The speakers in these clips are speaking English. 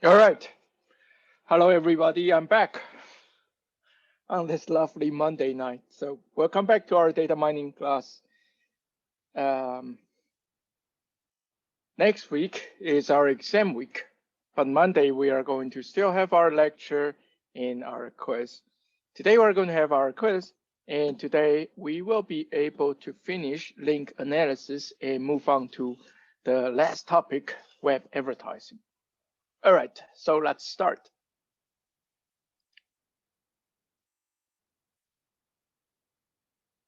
All right. Hello, everybody. I'm back on this lovely Monday night. So, welcome back to our data mining class. Um, Next week is our exam week, but Monday we are going to still have our lecture and our quiz. Today we're going to have our quiz, and today we will be able to finish link analysis and move on to the last topic, web advertising. All right, so let's start.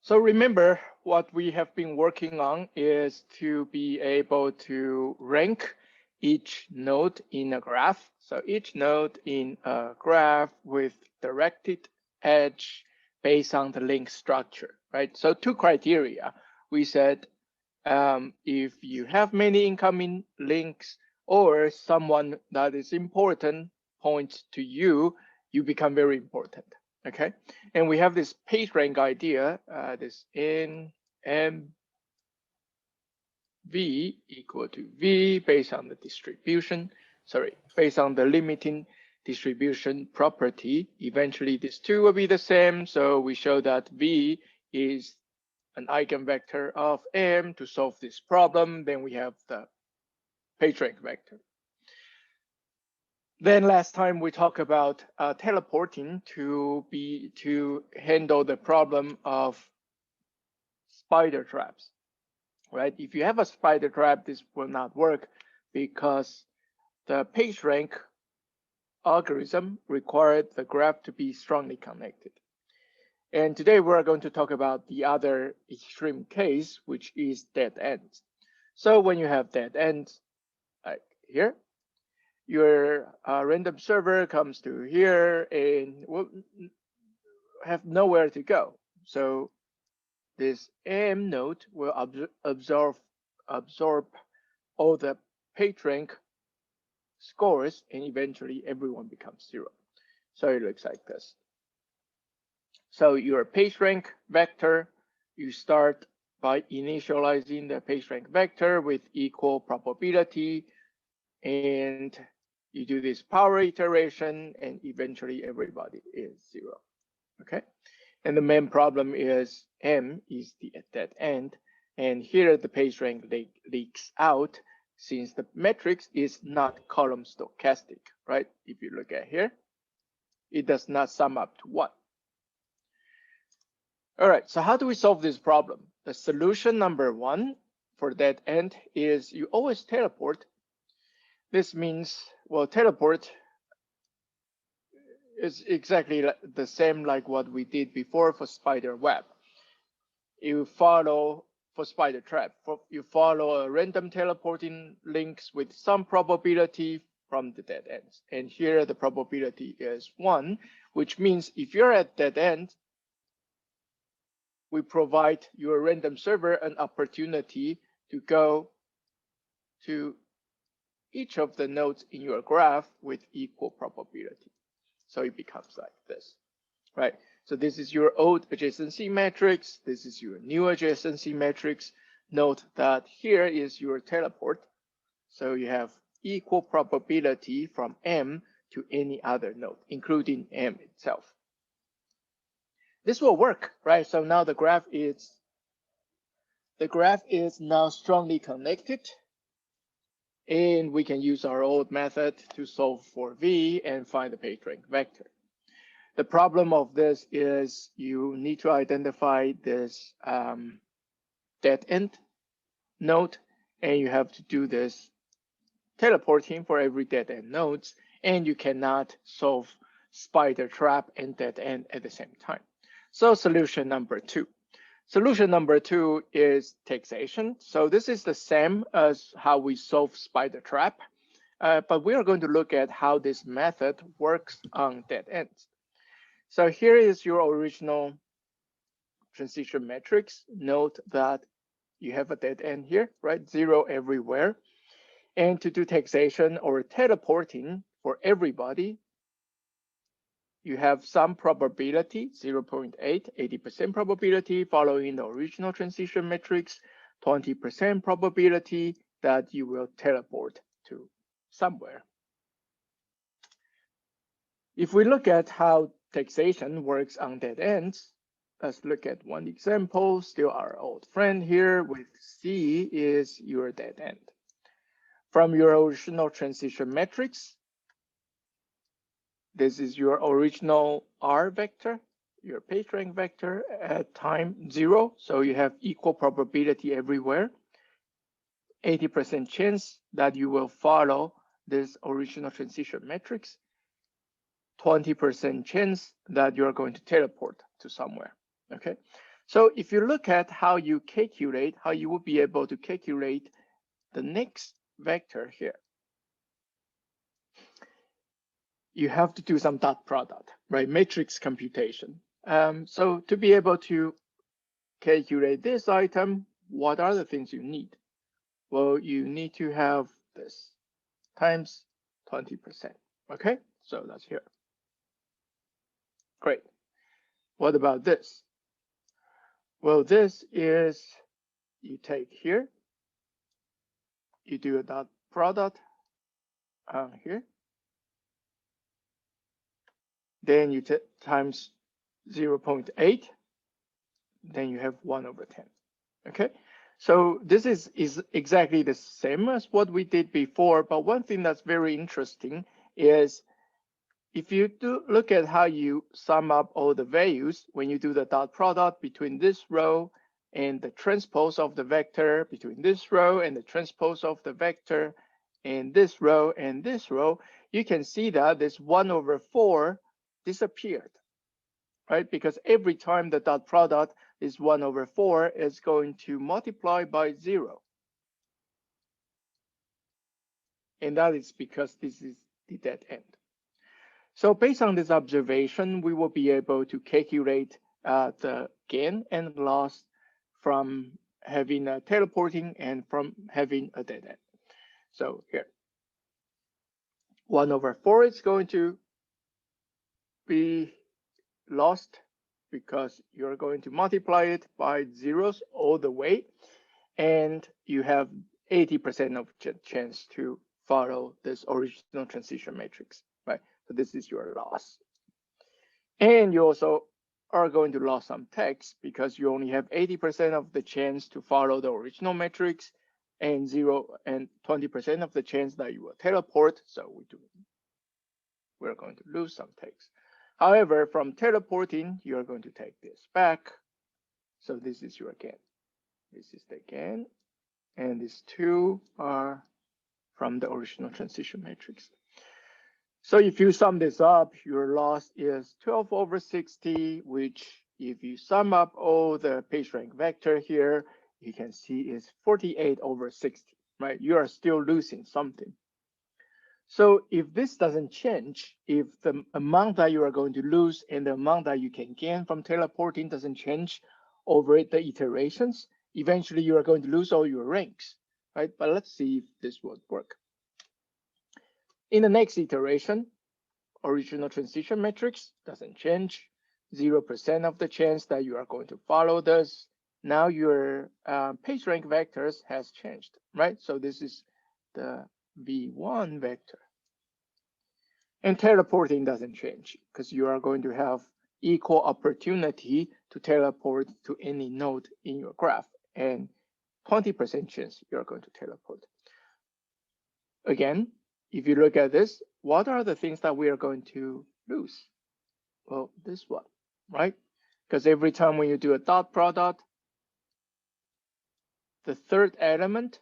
So remember, what we have been working on is to be able to rank each node in a graph. So each node in a graph with directed edge based on the link structure, right? So two criteria. We said if you have many incoming links or someone that is important points to you, you become very important. Okay, and we have this PageRank idea, this N M V equal to V based on the distribution, based on the limiting distribution property. Eventually, these two will be the same. So we show that V is an eigenvector of M to solve this problem. Then we have the PageRank vector. Then last time we talked about teleporting to handle the problem of spider traps, right? If you have a spider trap, this will not work because the PageRank algorithm required the graph to be strongly connected. And today we're going to talk about the other extreme case, which is dead ends. So when you have dead ends, like here, your random server comes to here and will have nowhere to go. So this AM node will absorb all the PageRank scores, and eventually everyone becomes zero. So it looks like this. So your PageRank vector, you start by initializing the PageRank vector with equal probability, and you do this power iteration, and eventually everybody is zero. Okay, and the main problem is M is the dead end, and here the PageRank leaks out since the matrix is not column stochastic, right? If you look at here, it does not sum up to 1. All right, so how do we solve this problem? The solution number 1 for dead end is you always teleport. This means, well, teleport is exactly the same like what we did before for spider web. You follow for spider trap, you follow a random teleporting links with some probability from the dead ends. And here the probability is 1, which means if you're at dead end, we provide your random server an opportunity to go to each of the nodes in your graph with equal probability. So it becomes like this, right? So this is your old adjacency matrix. This is your new adjacency matrix. Note that here is your teleport. So you have equal probability from M to any other node, including M itself. This will work, right? So now the graph is now strongly connected, and we can use our old method to solve for V and find the PageRank vector. The problem of this is you need to identify this dead end node, and you have to do this teleporting for every dead end nodes, and you cannot solve spider trap and dead end at the same time. So solution number 2. Solution number 2 is taxation. So this is the same as how we solve spider trap, but we are going to look at how this method works on dead ends. So here is your original transition matrix. Note that you have a dead end here, right? 0 everywhere. And to do taxation or teleporting for everybody, you have some probability, 0.8, 80% probability following the original transition matrix, 20% probability that you will teleport to somewhere. If we look at how taxation works on dead ends, let's look at one example. Still our old friend here with C is your dead end. From your original transition matrix, this is your original R vector, your PageRank vector at time 0. So you have equal probability everywhere. 80% chance that you will follow this original transition matrix. 20% chance that you're going to teleport to somewhere. Okay. So if you look at how you calculate, how you will be able to calculate the next vector here, you have to do some dot product, right? Matrix computation. So to be able to calculate this item, what are the things you need? Well, you need to have this times 20%. Okay, so that's here. Great. What about this? Well, this is, you take here, you do a dot product here, then you times 0.8, then you have 1/10. Okay, so this is exactly the same as what we did before, but one thing that's very interesting is if you do look at how you sum up all the values when you do the dot product between this row and the transpose of the vector, between this row and the transpose of the vector, and this row and this row, you can see that this 1/4 disappeared, right? Because every time the dot product is 1/4, it's going to multiply by 0. And that is because this is the dead end. So based on this observation, we will be able to calculate the gain and loss from having a teleporting and from having a dead end. So here, 1/4 is going to be lost because you're going to multiply it by zeros all the way, and you have 80% of chance to follow this original transition matrix, right? So this is your loss. And you also are going to lose some text because you only have 80% of the chance to follow the original matrix and 20% of the chance that you will teleport. So we're going to lose some text. However, from teleporting, you're going to take this back. So this is your gain. This is the gain. And these two are from the original transition matrix. So if you sum this up, your loss is 12/60, which if you sum up all the PageRank vector here, you can see is 48/60, right? You are still losing something. So if this doesn't change, if the amount that you are going to lose and the amount that you can gain from teleporting doesn't change over the iterations, eventually you are going to lose all your ranks, right? But let's see if this would work. In the next iteration, original transition matrix doesn't change, 0% of the chance that you are going to follow this. Now your PageRank vectors has changed, right? So this is the V1 vector. And teleporting doesn't change because you are going to have equal opportunity to teleport to any node in your graph, and 20% chance you're going to teleport. Again, if you look at this, what are the things that we are going to lose? Well, this one, right? Because every time when you do a dot product, the third element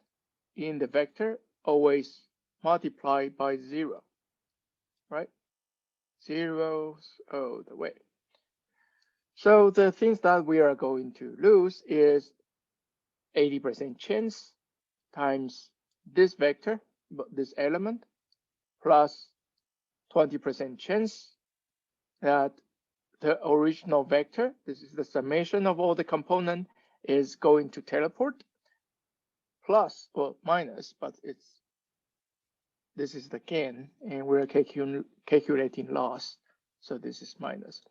in the vector always multiply by 0, right? Zeros all the way. So the things that we are going to lose is 80% chance times this vector, this element, plus 20% chance that the original vector, this is the summation of all the component, is going to teleport, plus, well, minus, but this is the gain, and we're calculating loss, so this is minus.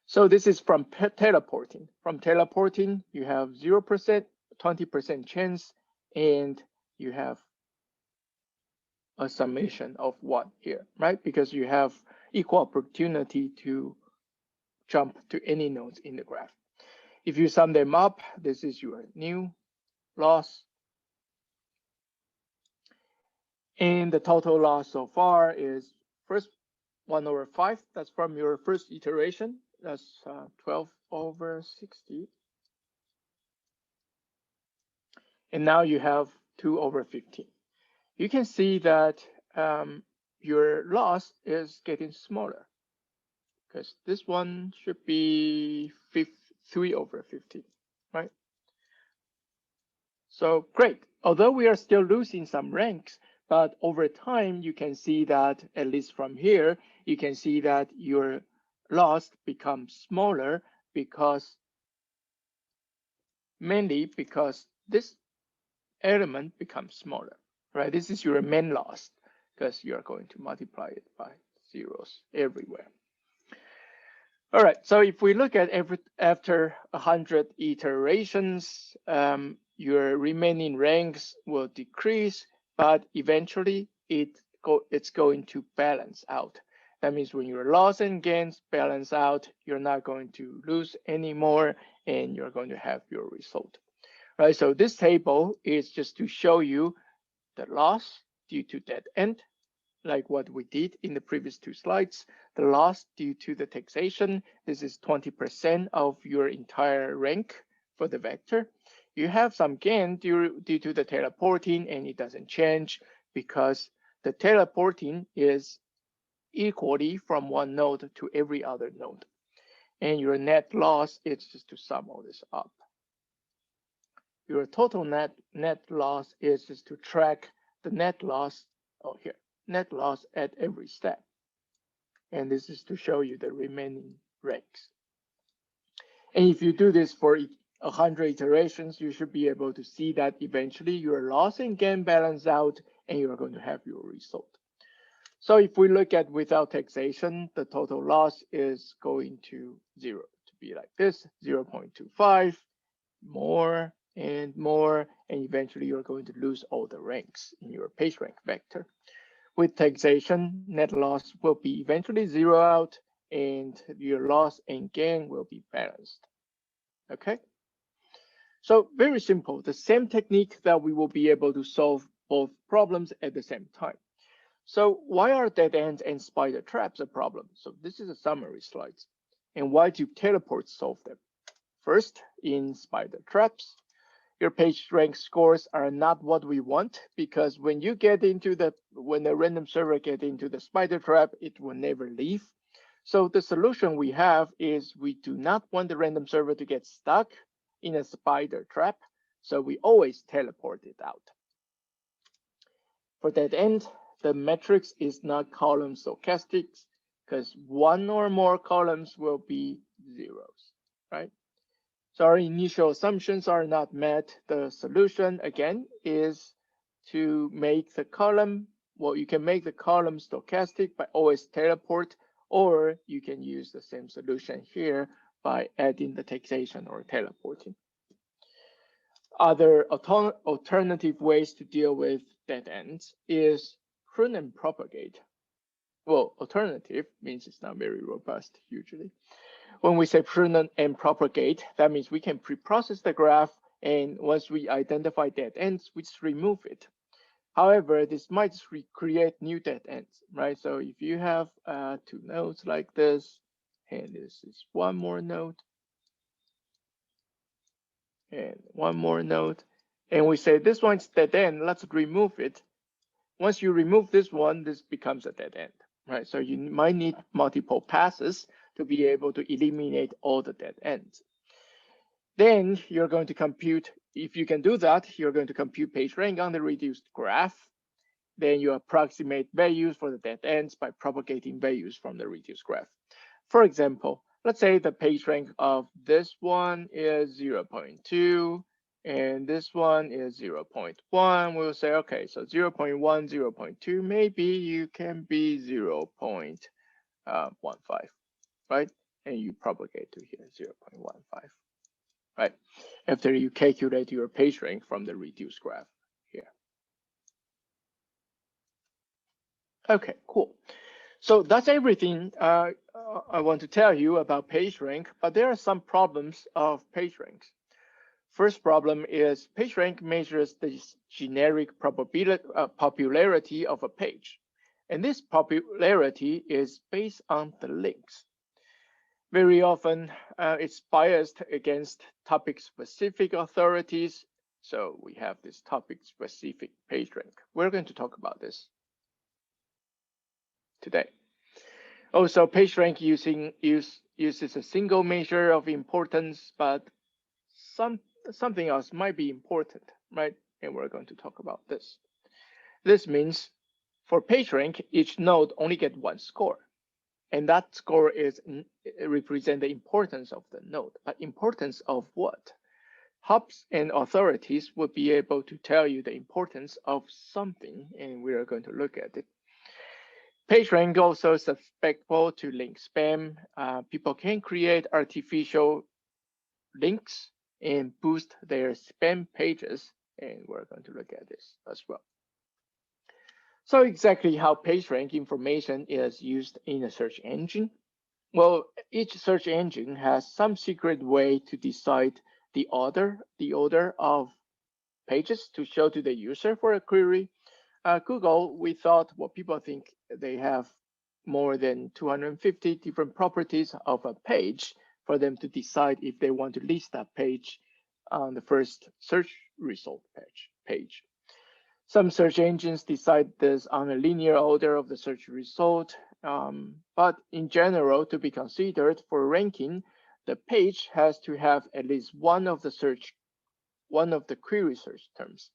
So this is from teleporting. From teleporting, you have 0%, 20% chance, and you have a summation of 1 here, right? Because you have equal opportunity to jump to any nodes in the graph. If you sum them up, this is your new loss. And the total loss so far is first 1/5. That's from your first iteration. That's 12/60. And now you have 2/15. You can see that your loss is getting smaller because this one should be 3/15, right? So great. Although we are still losing some ranks, but over time, you can see that, at least from here, you can see that your loss becomes smaller because, mainly because this element becomes smaller, right? This is your main loss because you are going to multiply it by zeros everywhere. All right, so if we look at after 100 iterations, your remaining ranks will decrease, but eventually it's going to balance out. That means when your loss and gains balance out, you're not going to lose anymore, and you're going to have your result. Right, so this table is just to show you the loss due to dead end, like what we did in the previous 2 slides. The loss due to the taxation, this is 20% of your entire rank for the vector. You have some gain due to the teleporting, and it doesn't change because the teleporting is equally from one node to every other node. And your net loss is just to sum all this up. Your total net loss is just to track the net loss, here, net loss at every step. And this is to show you the remaining ranks. And if you do this for 100 iterations, you should be able to see that eventually your loss and gain balance out, and you're going to have your result. So if we look at without taxation, the total loss is going to 0, to be like this, 0.25, more and more, and eventually you're going to lose all the ranks in your PageRank vector. With taxation, net loss will be eventually 0 out, and your loss and gain will be balanced. Okay? So very simple, the same technique that we will be able to solve both problems at the same time. So why are dead ends and spider traps a problem? So this is a summary slide. And why do teleports solve them? First, in spider traps, your PageRank scores are not what we want, because when you get into when the random server gets into the spider trap, it will never leave. So the solution we have is we do not want the random server to get stuck in a spider trap, so we always teleport it out. For that end, the matrix is not column stochastic, because one or more columns will be zeros, right? So our initial assumptions are not met. The solution, again, is to make the column, well, you can make the column stochastic by always teleport, or you can use the same solution here by adding the taxation or teleporting. Other alternative ways to deal with dead ends is prune and propagate. Well, alternative means it's not very robust usually. When we say prune and propagate, that means we can pre-process the graph, and once we identify dead ends, we just remove it. However, this might create new dead ends, right? So if you have 2 nodes like this, and this is one more node, and one more node, and we say this one's dead end, let's remove it. Once you remove this one, this becomes a dead end, right? So you might need multiple passes to be able to eliminate all the dead ends. Then you're going to compute, if you can do that, you're going to compute PageRank on the reduced graph. Then you approximate values for the dead ends by propagating values from the reduced graph. For example, let's say the PageRank of this one is 0.2, and this one is 0.1. We'll say, okay, so 0.1, 0.2, maybe you can be 0.15, right? And you propagate to here, 0.15, right? After you calculate your PageRank from the reduced graph here. Okay, cool. So that's everything I want to tell you about PageRank, but there are some problems of PageRank. First problem is PageRank measures the generic popularity of a page. And this popularity is based on the links. Very often, it's biased against topic-specific authorities. So we have this topic-specific PageRank. We're going to talk about this today. Also, PageRank uses a single measure of importance, but something else might be important, right? And we're going to talk about this. This means for PageRank, each node only gets one score. And that score represent the importance of the node. But importance of what? Hubs and authorities will be able to tell you the importance of something, and we are going to look at it. PageRank also susceptible to link spam. People can create artificial links and boost their spam pages, and we're going to look at this as well. So exactly how PageRank information is used in a search engine. Well, each search engine has some secret way to decide the order of pages to show to the user for a query. Google, we thought, well, people think they have more than 250 different properties of a page for them to decide if they want to list that page on the first search result page. Some search engines decide this on a linear order of the search result, but in general, to be considered for ranking, the page has to have at least one of the query search terms.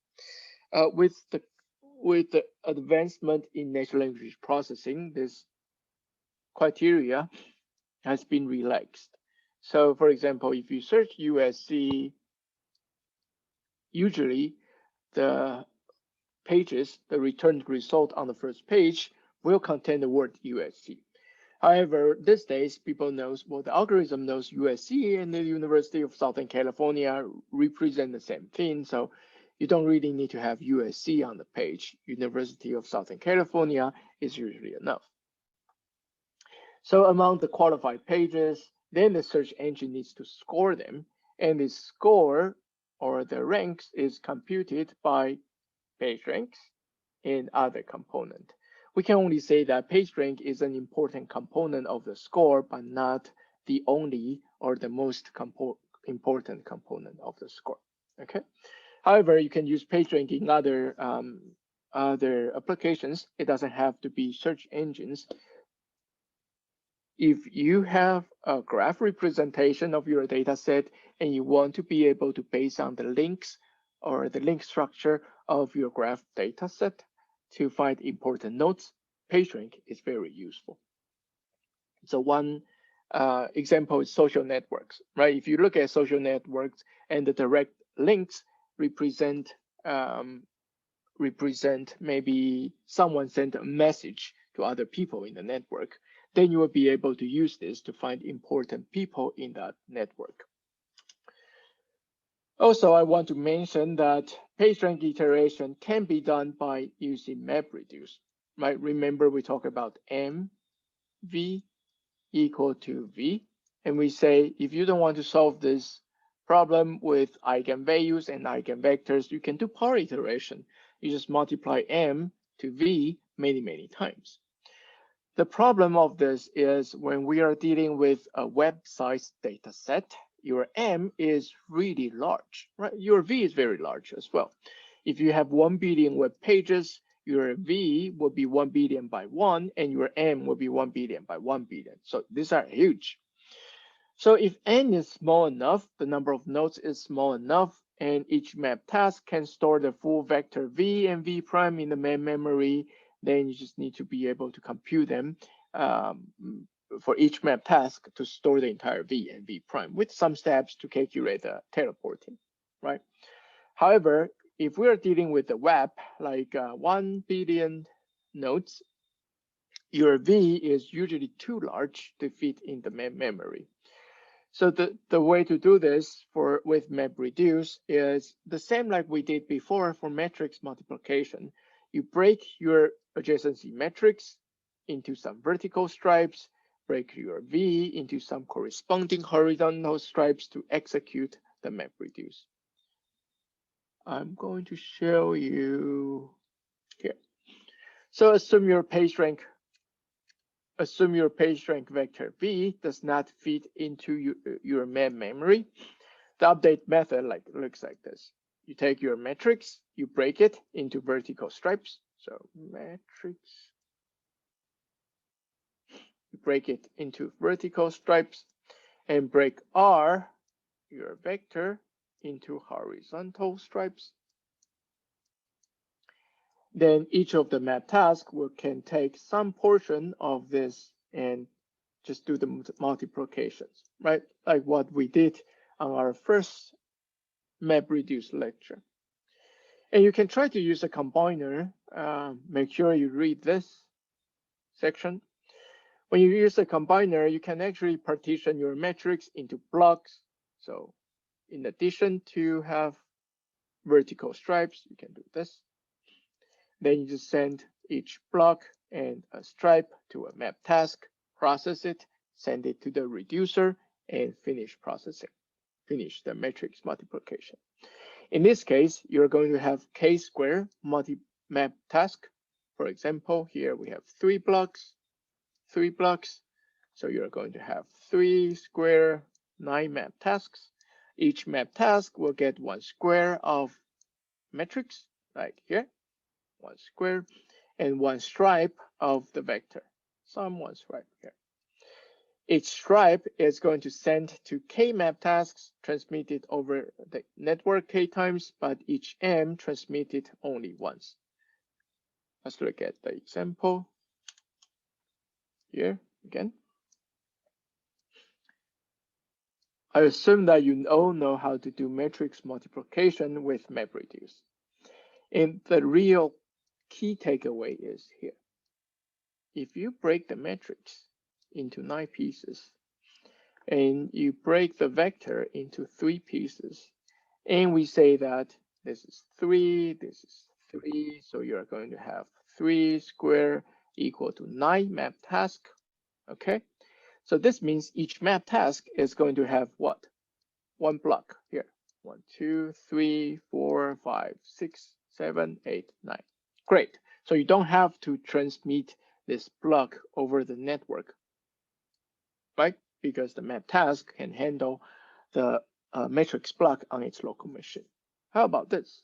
With the advancement in natural language processing, this criteria has been relaxed. So, for example, if you search USC, usually the pages, the returned result on the first page will contain the word USC. However, these days, people knows, well, the algorithm knows USC and the University of Southern California represent the same thing. So you don't really need to have USC on the page. University of Southern California is usually enough. So among the qualified pages, then the search engine needs to score them. And the score or the ranks is computed by PageRank and other component. We can only say that PageRank is an important component of the score, but not the only or the most important component of the score. Okay. However, you can use PageRank in other applications. It doesn't have to be search engines. If you have a graph representation of your data set and you want to be able to base on the links or the link structure of your graph data set to find important nodes, PageRank is very useful. So one example is social networks, right? If you look at social networks and the direct links represent maybe someone sent a message to other people in the network, then you will be able to use this to find important people in that network. Also, I want to mention that PageRank iteration can be done by using MapReduce, right? Remember we talked about M, V equal to V, and we say if you don't want to solve this problem with eigenvalues and eigenvectors, you can do power iteration. You just multiply M to V many times. The problem of this is when we are dealing with a web-sized data set, your M is really large, right? Your V is very large as well. If you have 1 billion web pages, your V will be 1 billion by 1, and your M will be 1 billion by 1 billion. So these are huge. So if N is small enough, the number of nodes is small enough, and each map task can store the full vector V and V prime in the main memory, then you just need to be able to compute them for each map task to store the entire V and V prime with some steps to calculate the teleporting, right? However, if we are dealing with the web, like 1 billion nodes, your V is usually too large to fit in the main memory. So the way to do this with MapReduce is the same like we did before for matrix multiplication. You break your adjacency matrix into some vertical stripes, break your V into some corresponding horizontal stripes to execute the MapReduce. I'm going to show you here. So assume your PageRank vector V does not fit into your main memory. The update method looks like this. You take your matrix, you break it into vertical stripes. So matrix, you break it into vertical stripes and break R, your vector, into horizontal stripes. Then each of the map tasks can take some portion of this and just do the multiplications, right? Like what we did on our first MapReduce lecture. And you can try to use a combiner. Make sure you read this section. When you use a combiner, you can actually partition your matrix into blocks. So in addition to have vertical stripes, you can do this. Then you just send each block and a stripe to a map task, process it, send it to the reducer, and finish processing. Finish the matrix multiplication. In this case, you're going to have k-square multi-map task. For example, here we have 3 blocks. So you're going to have 3 square 9 map tasks. Each map task will get 1 square of matrix, like here, 1 square, and 1 stripe of the vector, some 1 stripe here. Each stripe is going to send to k map tasks transmitted over the network k times, but each m transmitted only once. Let's look at the example here again. I assume that you all know how to do matrix multiplication with MapReduce. And the real key takeaway is here. If you break the matrix into 9 pieces, and you break the vector into 3 pieces, and we say that this is 3, this is 3, so you're going to have 3 square equal to 9 map task, okay? So this means each map task is going to have what? 1 block here. 1, 2, 3, 4, 5, 6, 7, 8, 9. Great. So you don't have to transmit this block over the network, right? Because the map task can handle the matrix block on its local machine. How about this?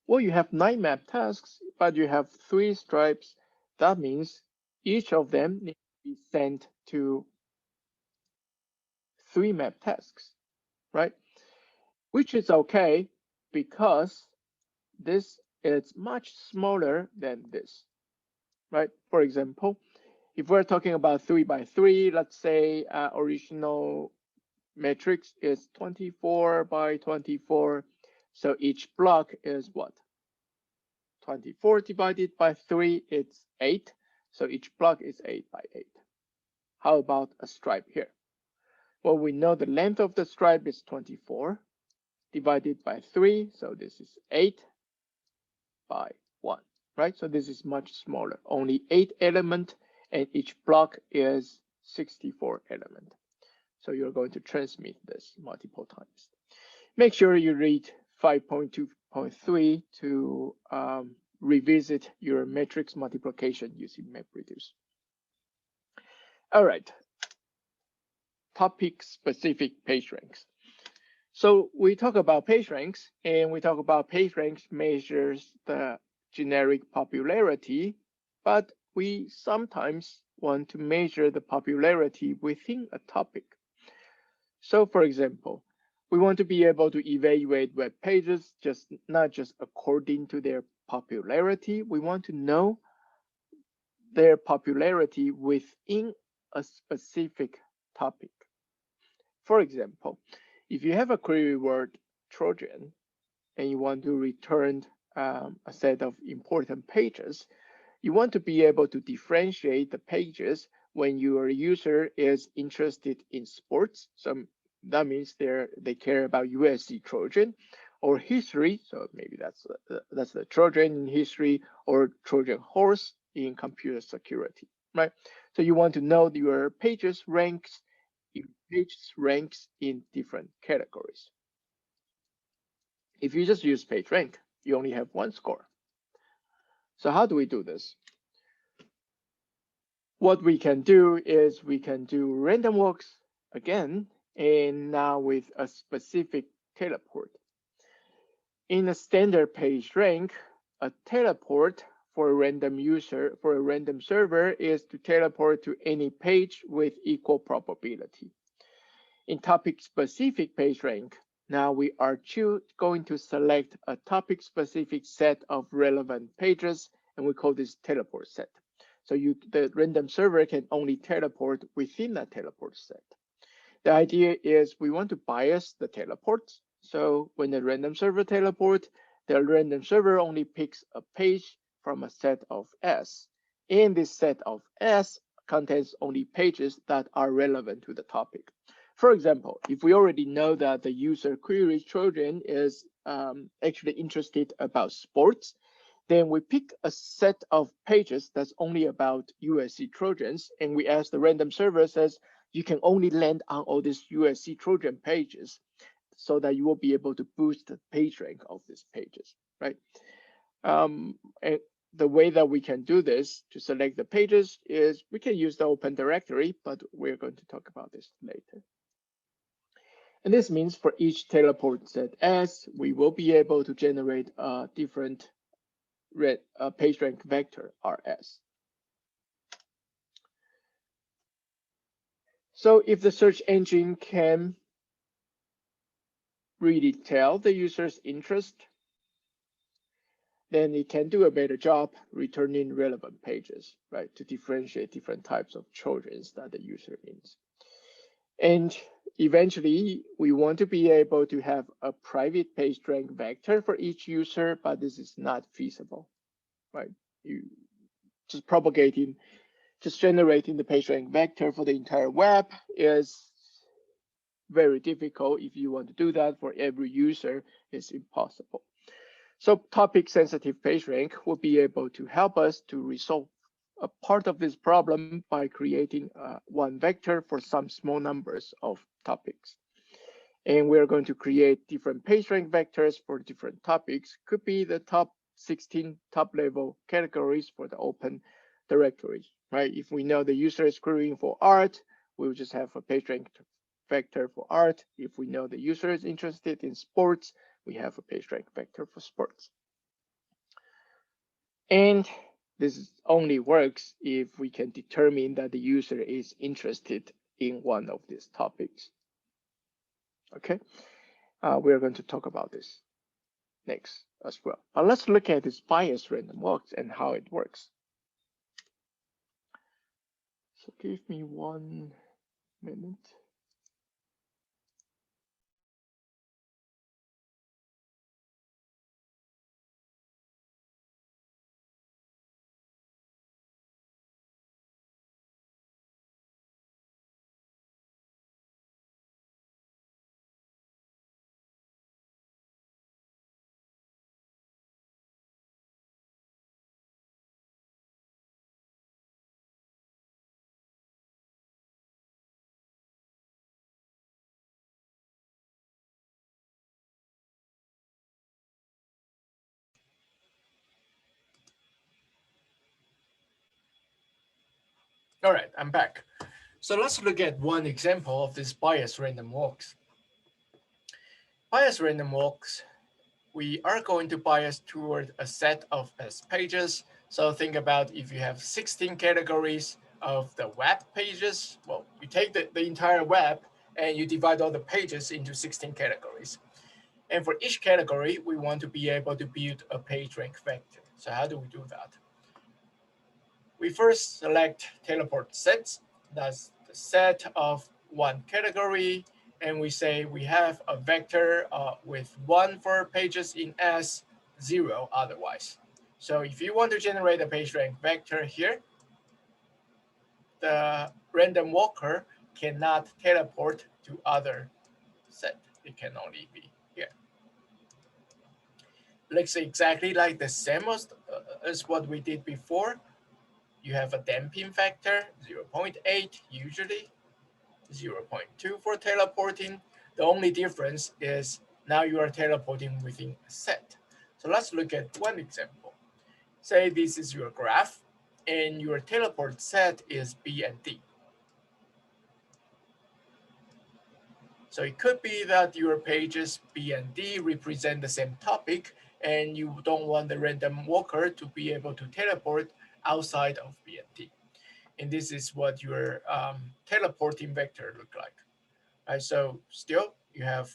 Well, you have 9 map tasks, but you have 3 stripes. That means each of them needs to be sent to 3 map tasks, right? Which is okay because this is much smaller than this, right? For example, if we're talking about 3 by 3, let's say original matrix is 24 by 24. So each block is what? 24 divided by 3, it's 8. So each block is 8 by 8. How about a stripe here? Well, we know the length of the stripe is 24 divided by 3. So this is 8 by 1, right? So this is much smaller, only 8 elements, and each block is 64 elements. So you're going to transmit this multiple times. Make sure you read 5.2.3 to revisit your matrix multiplication using MapReduce. All right, topic-specific PageRanks. So we talk about PageRanks, and we talk about PageRanks measures the generic popularity, but we sometimes want to measure the popularity within a topic. So for example, we want to be able to evaluate web pages not just according to their popularity. We want to know their popularity within a specific topic. For example, if you have a query word Trojan and you want to return a set of important pages, you want to be able to differentiate the pages when your user is interested in sports. So that means they care about USC Trojan, or history. So maybe that's the Trojan in history or Trojan horse in computer security, right? So you want to know your pages ranks in different categories. If you just use PageRank, you only have one score. So how do we do this? What we can do is we can do random walks again, and now with a specific teleport. In a standard PageRank, a teleport for a random user, for a random server, is to teleport to any page with equal probability. In topic-specific PageRank, now we are going to select a topic-specific set of relevant pages, and we call this teleport set. So the random server can only teleport within that teleport set. The idea is we want to bias the teleports. So when the random server teleports, the random server only picks a page from a set of S. And this set of S contains only pages that are relevant to the topic. For example, if we already know that the user query Trojan is actually interested about sports, then we pick a set of pages that's only about USC Trojans, and we ask the random server says, you can only land on all these USC Trojan pages so that you will be able to boost the page rank of these pages, right? And the way that we can do this to select the pages is we can use the open directory, but we're going to talk about this later. And this means for each teleport set S, we will be able to generate a different PageRank vector RS. So if the search engine can really tell the user's interest, then it can do a better job returning relevant pages, right, to differentiate different types of Trojans that the user needs. And eventually, we want to be able to have a private PageRank vector for each user, but this is not feasible, right? You just generating the PageRank vector for the entire web is very difficult. If you want to do that for every user, it's impossible. So topic-sensitive PageRank will be able to help us to resolve a part of this problem by creating one vector for some small numbers of topics. And we're going to create different PageRank vectors for different topics. Could be the top 16 top-level categories for the open directory, right? If we know the user is querying for art, we'll just have a PageRank vector for art. If we know the user is interested in sports, we have a PageRank vector for sports. And this only works if we can determine that the user is interested in one of these topics. Okay, we're going to talk about this next as well. But let's look at this bias random walks and how it works. So give me 1 minute. All right, I'm back. So let's look at one example of this bias random walks. Bias random walks, we are going to bias toward a set of S pages. So think about if you have 16 categories of the web pages, well, you take the entire web and you divide all the pages into 16 categories. And for each category, we want to be able to build a PageRank vector. So how do we do that? We first select teleport sets. That's the set of one category. And we say we have a vector with 1 for pages in S, 0 otherwise. So if you want to generate a PageRank vector here, the random walker cannot teleport to other set. It can only be here. looks exactly like the same as what we did before. You have a damping factor, 0.8 usually, 0.2 for teleporting. The only difference is now you are teleporting within a set. So let's look at one example. Say this is your graph, and your teleport set is B and D. So it could be that your pages B and D represent the same topic, and you don't want the random walker to be able to teleport outside of B and D. And this is what your teleporting vector look like. Right, so still you have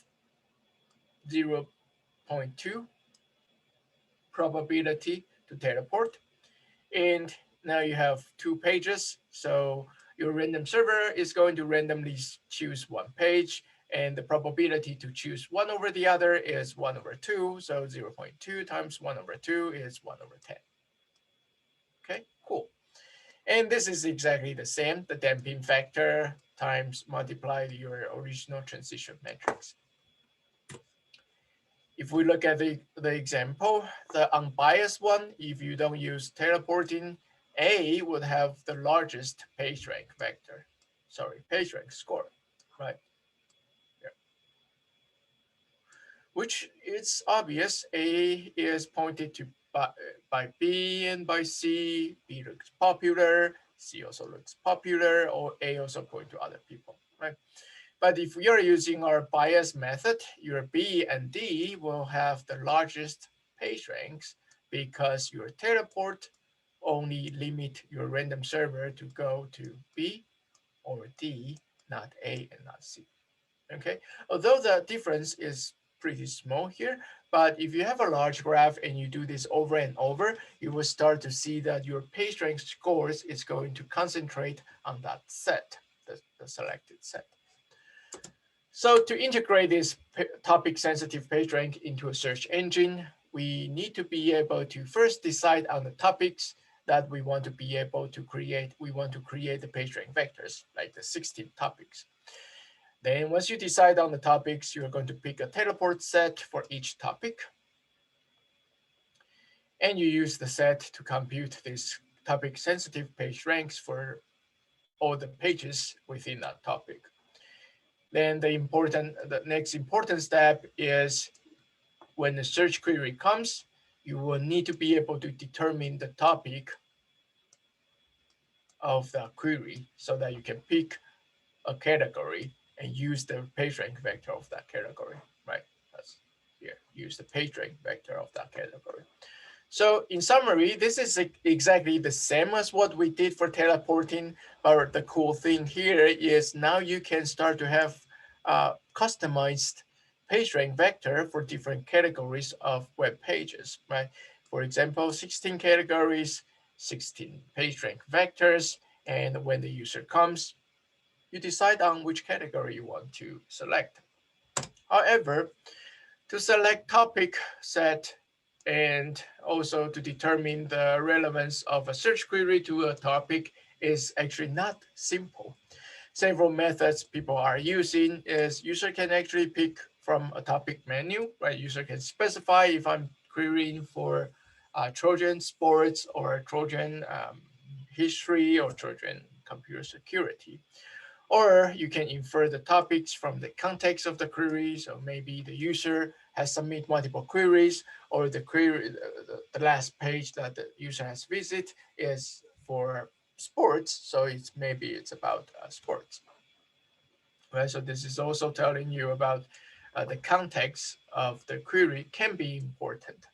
0.2 probability to teleport. And now you have two pages. So your random server is going to randomly choose one page, and the probability to choose one over the other is 1/2. So 0.2 times 1/2 is 1/10. Okay, cool. And this is exactly the same, the damping factor times multiply your original transition matrix. If we look at the example, the unbiased one, if you don't use teleporting, A would have the largest PageRank vector. Sorry, PageRank score, right? Yeah. Which it's obvious, A is pointed to by B and by C. B looks popular, C also looks popular, or A also point to other people, right? But if you're using our bias method, your B and D will have the largest page ranks because your teleport only limit your random server to go to B or D, not A and not C. Okay, although the difference is pretty small here, but if you have a large graph and you do this over and over, you will start to see that your page rank scores is going to concentrate on that set, the selected set. So to integrate this topic sensitive PageRank into a search engine, we need to be able to first decide on the topics that we want to be able to create. We want to create the PageRank vectors, like the 16 topics. Then once you decide on the topics, you're going to pick a teleport set for each topic. And you use the set to compute this topic sensitive page ranks for all the pages within that topic. Then the next important step is when the search query comes, you will need to be able to determine the topic of the query so that you can pick a category and use the PageRank vector of that category, right? That's here, use the PageRank vector of that category. So in summary, this is exactly the same as what we did for teleporting, but the cool thing here is now you can start to have customized PageRank vector for different categories of web pages, right? For example, 16 categories, 16 PageRank vectors, and when the user comes, you decide on which category you want to select. However, to select topic set and also to determine the relevance of a search query to a topic is actually not simple. Several methods people are using is user can actually pick from a topic menu, right? User can specify if I'm querying for Trojan sports or Trojan history or Trojan computer security. Or you can infer the topics from the context of the query. So maybe the user has submit multiple queries, or the query, the last page that the user has visit is for sports. So maybe it's about sports. Right. So this is also telling you about the context of the query can be important.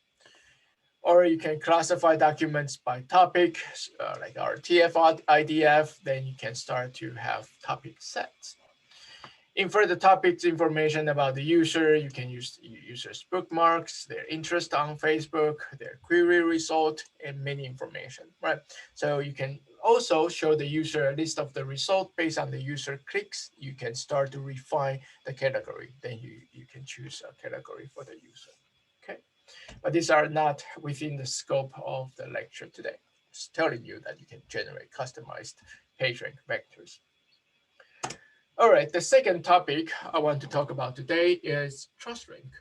Or you can classify documents by topic, like our TF IDF, then you can start to have topic sets. Infer the topics information about the user. You can use users' bookmarks, their interest on Facebook, their query result, and many information, right? So you can also show the user a list of the result based on the user clicks. You can start to refine the category. Then you can choose a category for the user, okay? But these are not within the scope of the lecture today. It's telling you that you can generate customized PageRank vectors. All right, the second topic I want to talk about today is TrustRank.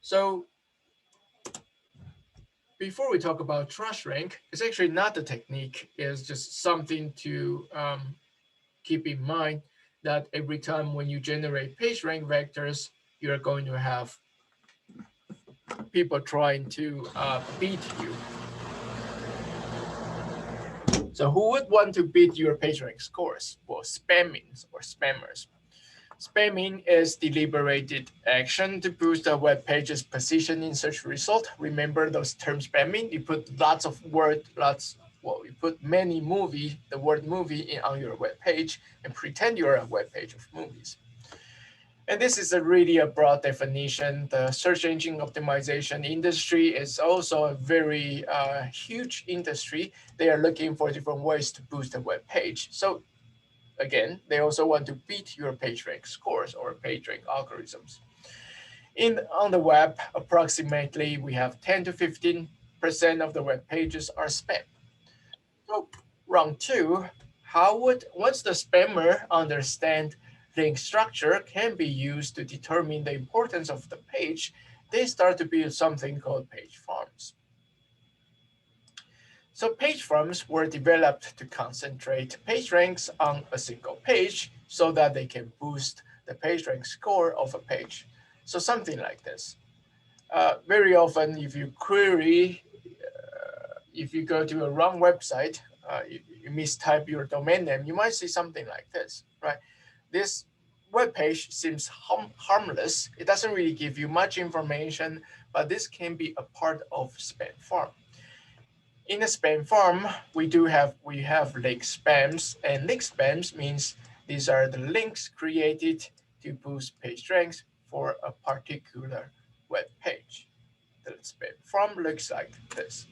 So before we talk about trash rank, it's actually not the technique. It's just something to keep in mind that every time when you generate PageRank vectors, you're going to have people trying to beat you. So who would want to beat your PageRank scores? Well, spamming or spammers. Spamming is deliberated action to boost a web page's position in search result. Remember those terms spamming? You put lots of word, you put the word movie on your web page and pretend you're a web page of movies. And this is really a broad definition. The search engine optimization industry is also a very huge industry. They are looking for different ways to boost a web page. So again, they also want to beat your PageRank scores or PageRank algorithms. On the web, approximately we have 10 to 15% of the web pages are spam. So round two, once the spammer understand link structure can be used to determine the importance of the page, they start to build something called page farms. So page farms were developed to concentrate page ranks on a single page so that they can boost the page rank score of a page. So something like this. Very often, if you if you go to a wrong website, you mistype your domain name, you might see something like this, right? This web page seems harmless. It doesn't really give you much information, but this can be a part of spam farm. In a spam farm, we have link spams, and link spams means these are the links created to boost page ranks for a particular web page. The spam farm looks like this.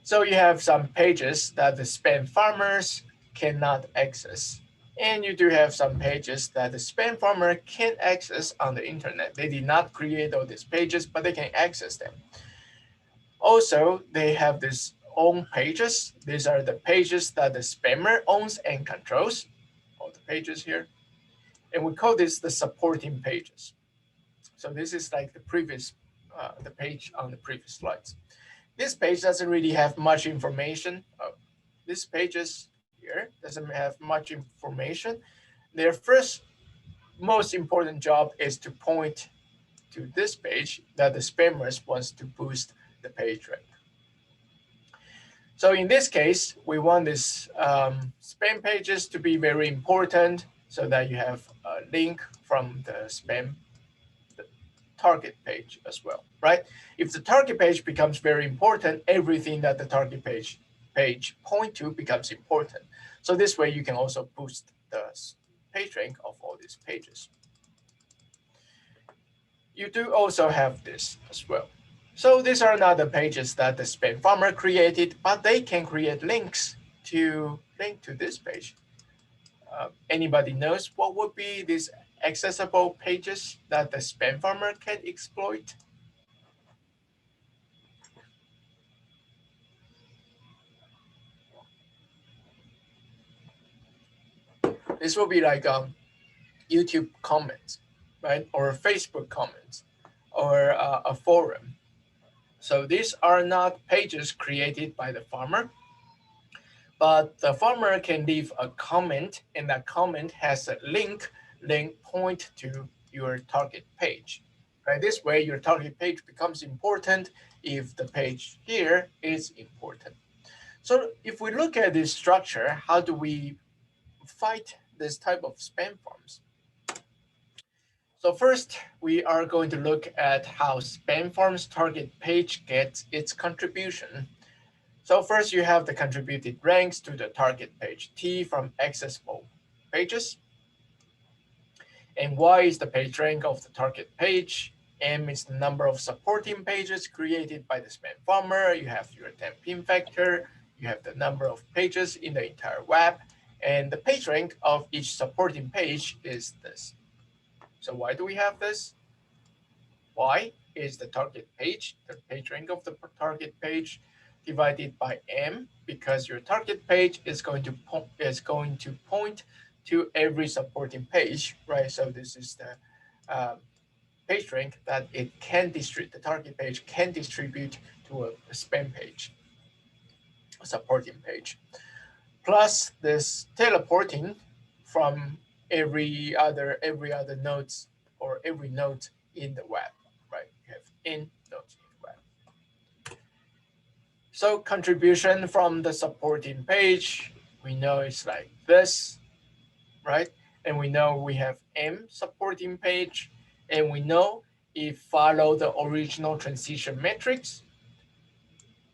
So you have some pages that the spam farmers cannot access. And you do have some pages that the spam farmer can access on the internet. They did not create all these pages, but they can access them. Also, they have these own pages. These are the pages that the spammer owns and controls, all the pages here. And we call this the supporting pages. So this is like the page on the previous slides. This page doesn't really have much information. This pages here doesn't have much information. Their first most important job is to point to this page that the spammers wants to boost the page rank. So in this case, we want these spam pages to be very important so that you have a link from the target page as well, right? If the target page becomes very important, everything that the target page point to becomes important. So this way you can also boost the page rank of all these pages. You do also have this as well. So these are not the pages that the spam farmer created, but they can create links to link to this page. Anybody knows what would be these accessible pages that the spam farmer can exploit? This will be like YouTube comments, right? Or Facebook comments, or a forum. So these are not pages created by the farmer, but the farmer can leave a comment, and that comment has a link point to your target page. Right? This way, your target page becomes important if the page here is important. So if we look at this structure, how do we fight this type of spam farms? So first, we are going to look at how spam farms target page gets its contribution. So first, you have the contributed ranks to the target page T from accessible pages. And Y is the page rank of the target page. M is the number of supporting pages created by the spam farmer. You have your temp pin factor. You have the number of pages in the entire web. And the page rank of each supporting page is this. So why do we have this? Y is the target page, the page rank of the target page, divided by M, because your target page is going to point to every supporting page, right? So this is the page rank that it can distribute, the target page can distribute to a spam page, a supporting page. Plus this teleporting from every other nodes or every node in the web, right? You have in nodes in the web. So contribution from the supporting page, we know it's like this, right? And we know we have M supporting page, and we know if follow the original transition matrix,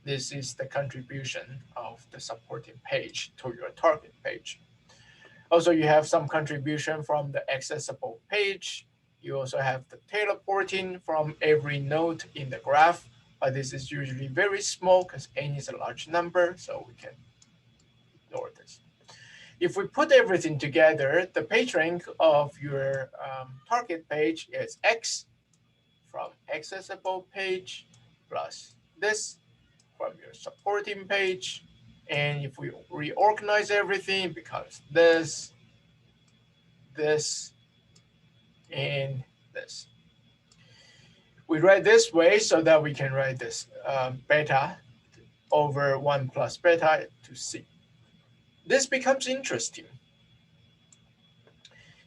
this is the contribution of the supporting page to your target page. Also, you have some contribution from the accessible page. You also have the teleporting from every node in the graph, but this is usually very small because n is a large number, so we can ignore this. If we put everything together, the page rank of your target page is X from accessible page plus this from your supporting page. And if we reorganize everything, it becomes this, this, and this. We write this way so that we can write this beta over 1 plus beta to C. This becomes interesting.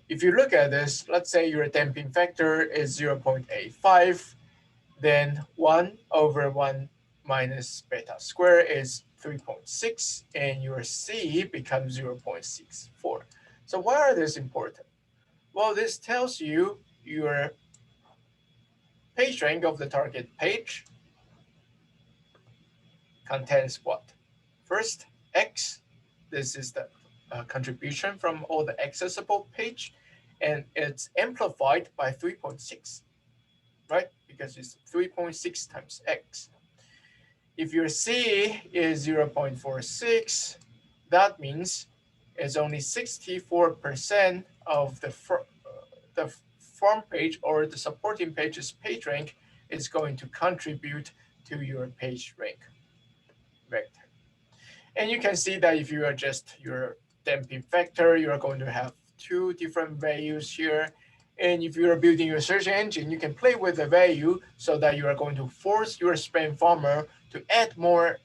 If you look at this, let's say your damping factor is 0.85, then 1 over 1 minus beta square is 3.6, and your C becomes 0.64. So why are this important? Well, this tells you your page rank of the target page contains what? First, X. This is the contribution from all the accessible page, and it's amplified by 3.6, right? Because it's 3.6 times X. If your C is 0.46, that means it's only 64% of the form page or the supporting page's page rank is going to contribute to your page rank vector. And you can see that if you adjust your damping factor, you're going to have two different values here. And if you're building your search engine, you can play with the value so that you are going to force your spam farmer to add more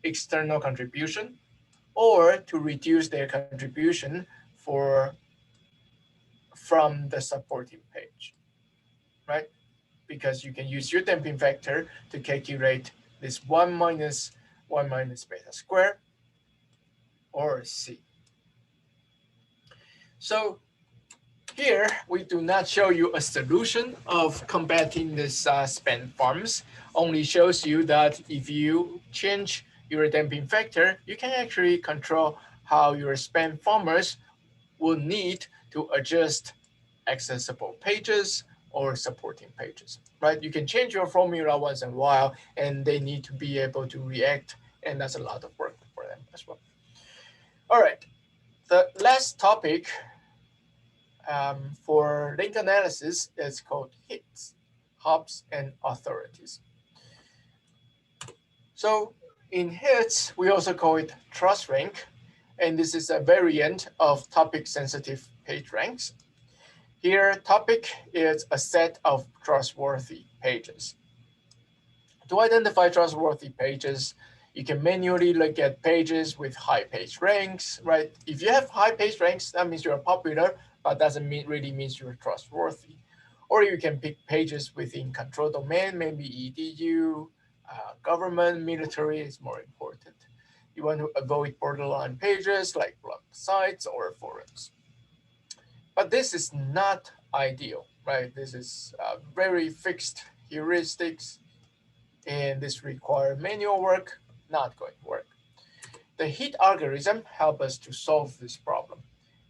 external contribution or to reduce their contribution from the supporting page, right? Because you can use your damping factor to calculate this 1 minus beta square or C. So here, we do not show you a solution of combating this spam farms, only shows you that if you change your damping factor, you can actually control how your spam farmers will need to adjust accessible pages or supporting pages, right? You can change your formula once in a while, and they need to be able to react, and that's a lot of work for them as well. All right, the last topic for link analysis is called hits, hops, and authorities. So in hits, we also call it trust rank, and this is a variant of topic-sensitive page ranks. Here, topic is a set of trustworthy pages. To identify trustworthy pages, you can manually look at pages with high page ranks, right? If you have high page ranks, that means you're popular, but doesn't really mean you're trustworthy. Or you can pick pages within control domain, maybe EDU, government, military is more important. You want to avoid borderline pages like blog sites or forums. But this is not ideal, right? This is very fixed heuristics, and this requires manual work, not going to work. The HIT algorithm helps us to solve this problem.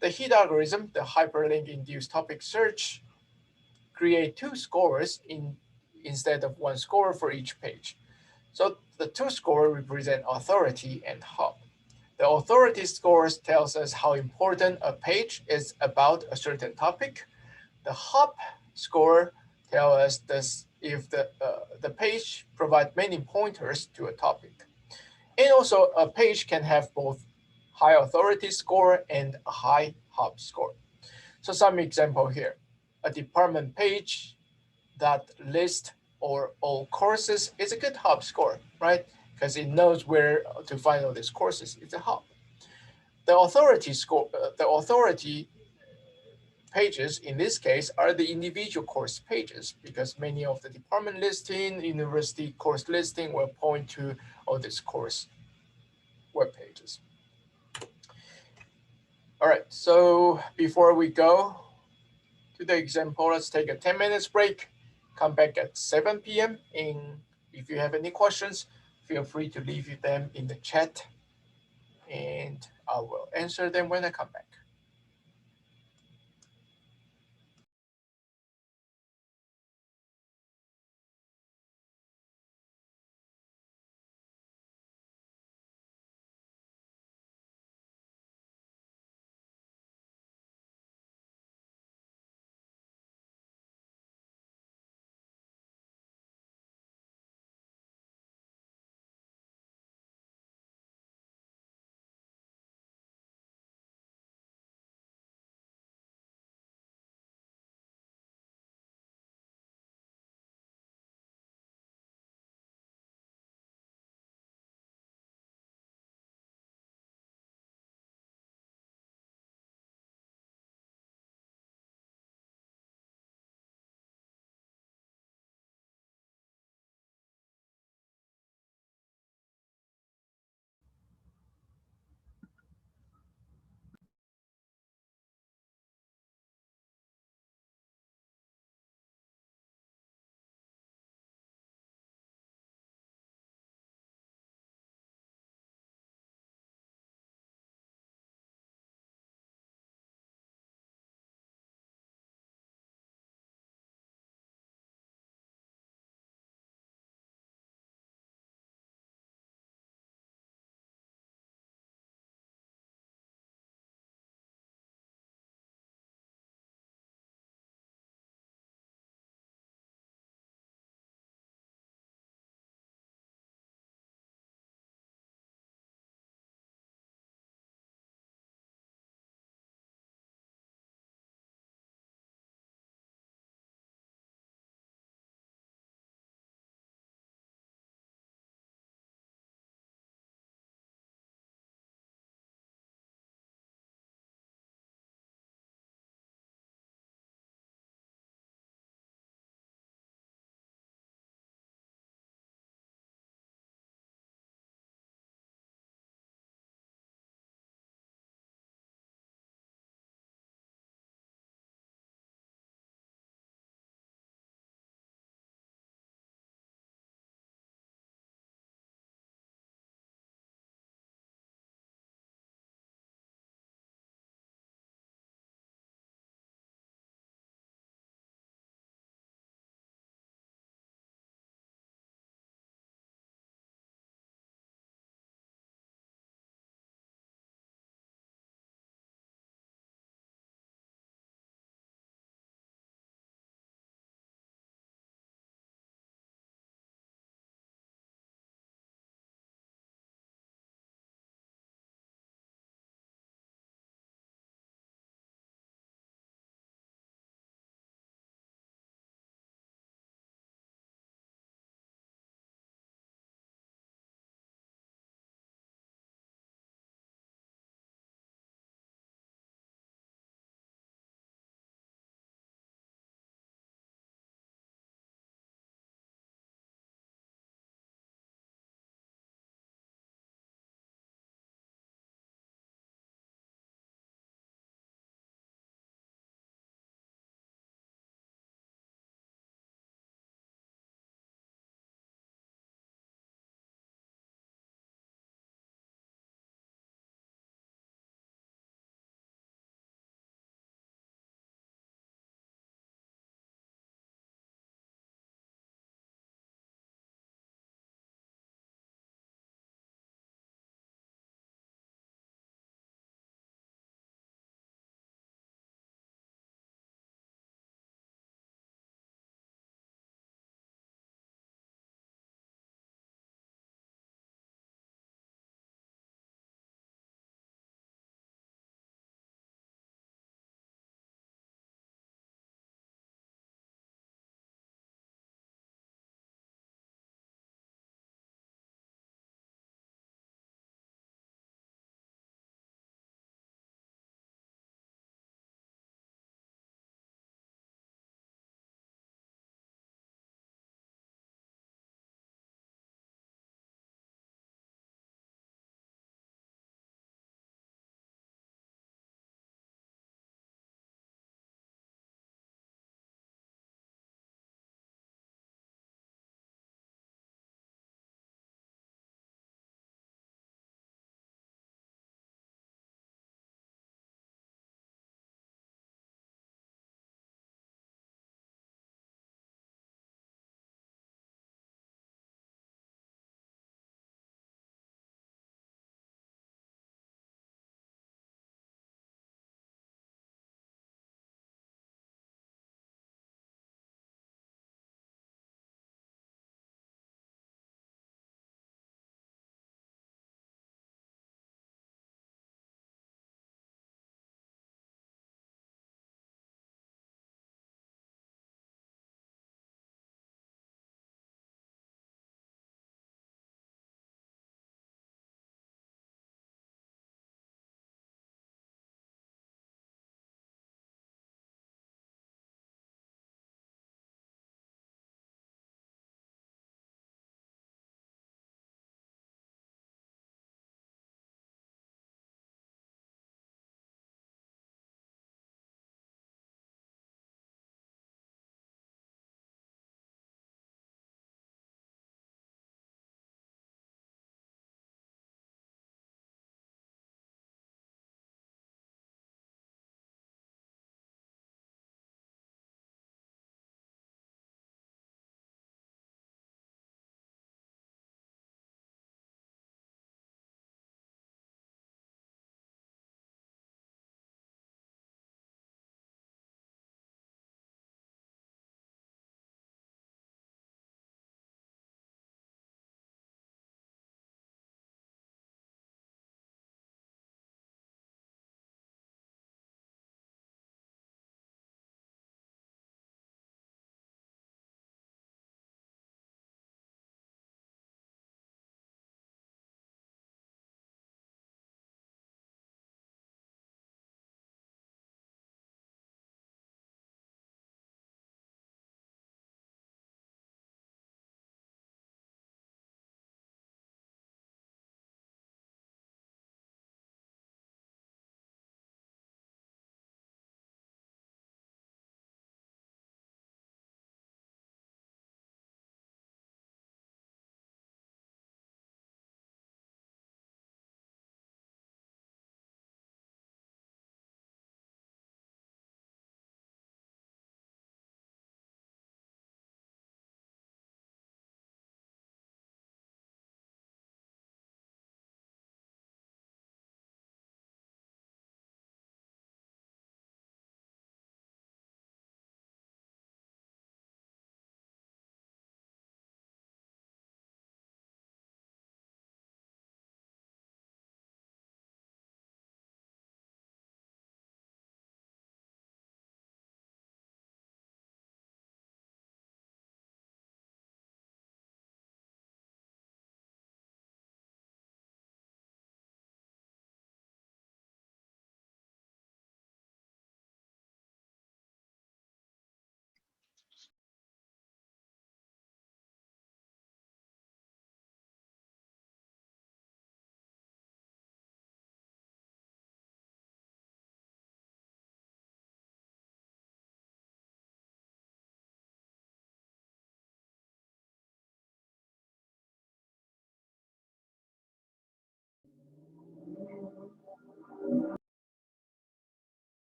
The HIT algorithm, the hyperlink-induced topic search, create two scores instead of one score for each page. So the two scores represent authority and hop. The authority scores tells us how important a page is about a certain topic. The hop score tells us this if the page provides many pointers to a topic. And also a page can have both high authority score and a high hop score. So some example here, a department page that list or all courses is a good hub score, right? Because it knows where to find all these courses. It's a hub. The authority score, the authority pages in this case are the individual course pages, because many of the department listing, university course listing will point to all these course web pages. All right, so before we go to the example, let's take a 10 minutes break, come back at 7 p.m. And if you have any questions, feel free to leave them in the chat and I will answer them when I come back.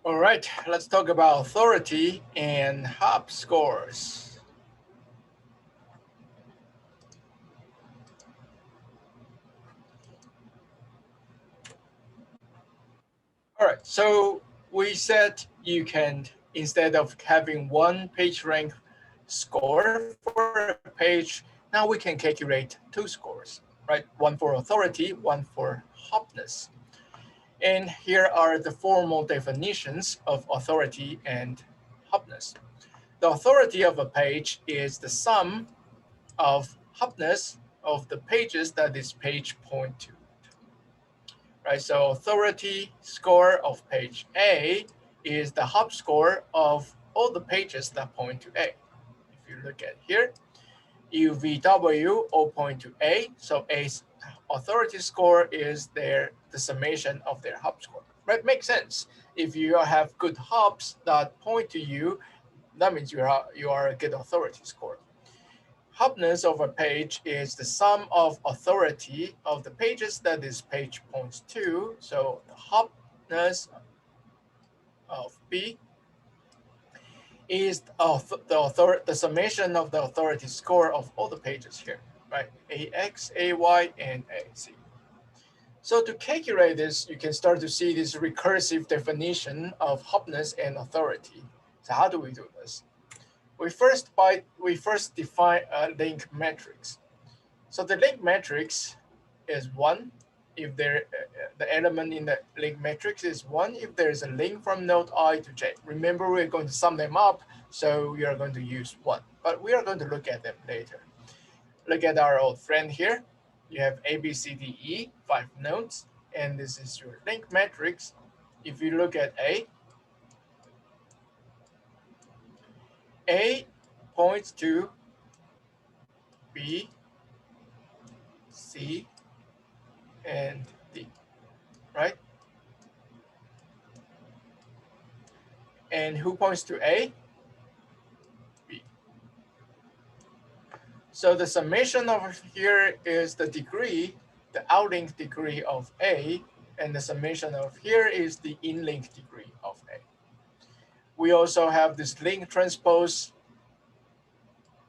All right, let's talk about authority and hop scores. All right, so we said you can, instead of having one page rank score for a page, now we can calculate two scores, right? One for authority, one for hopness. And here are the formal definitions of authority and hopness. The authority of a page is the sum of hopness of the pages that this page point to. Right, so authority score of page A is the hop score of all the pages that point to A. If you look at here, UVW all point to A, so A's authority score is the summation of their hop score. Right, makes sense. If you have good hops that point to you, that means you are a good authority score. Hopness of a page is the sum of authority of the pages that this page points to. So the hopness of B is the summation of the authority score of all the pages here, right? AX, AY, and AC. So to calculate this, you can start to see this recursive definition of hopness and authority. So how do we do this? We first define a link matrix. So the link matrix is 1 if the element in the link matrix is 1 if there is a link from node I to J. Remember, we're going to sum them up, so we are going to use 1. But we are going to look at them later. Look at our old friend here. You have A, B, C, D, E, 5 nodes, and this is your link matrix. If you look at A points to B, C, and D, right? And who points to A? B. So the summation over here is the degree, the outlink degree of A, and the summation of here is the inlink degree of A. We also have this link transpose.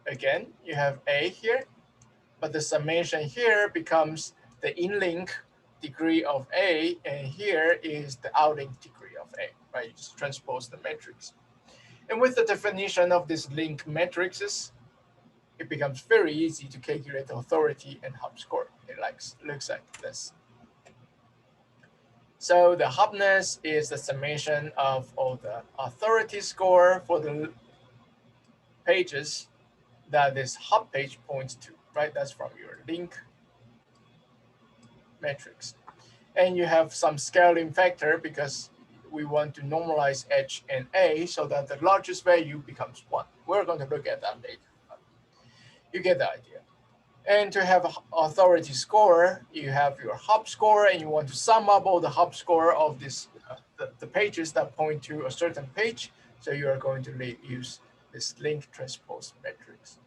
Again, you have A here, but the summation here becomes the inlink degree of A, and here is the outlink degree of A, right? You just transpose the matrix. And with the definition of these link matrices, it becomes very easy to calculate the authority and hop score. It looks like this. So the hopness is the summation of all the authority score for the pages that this hop page points to, right? That's from your link matrix. And you have some scaling factor because we want to normalize H and A so that the largest value becomes 1. We're going to look at that later. You get the idea. And to have an authority score, you have your hop score, and you want to sum up all the hop score of this the pages that point to a certain page. So you are going to use this link transpose matrix.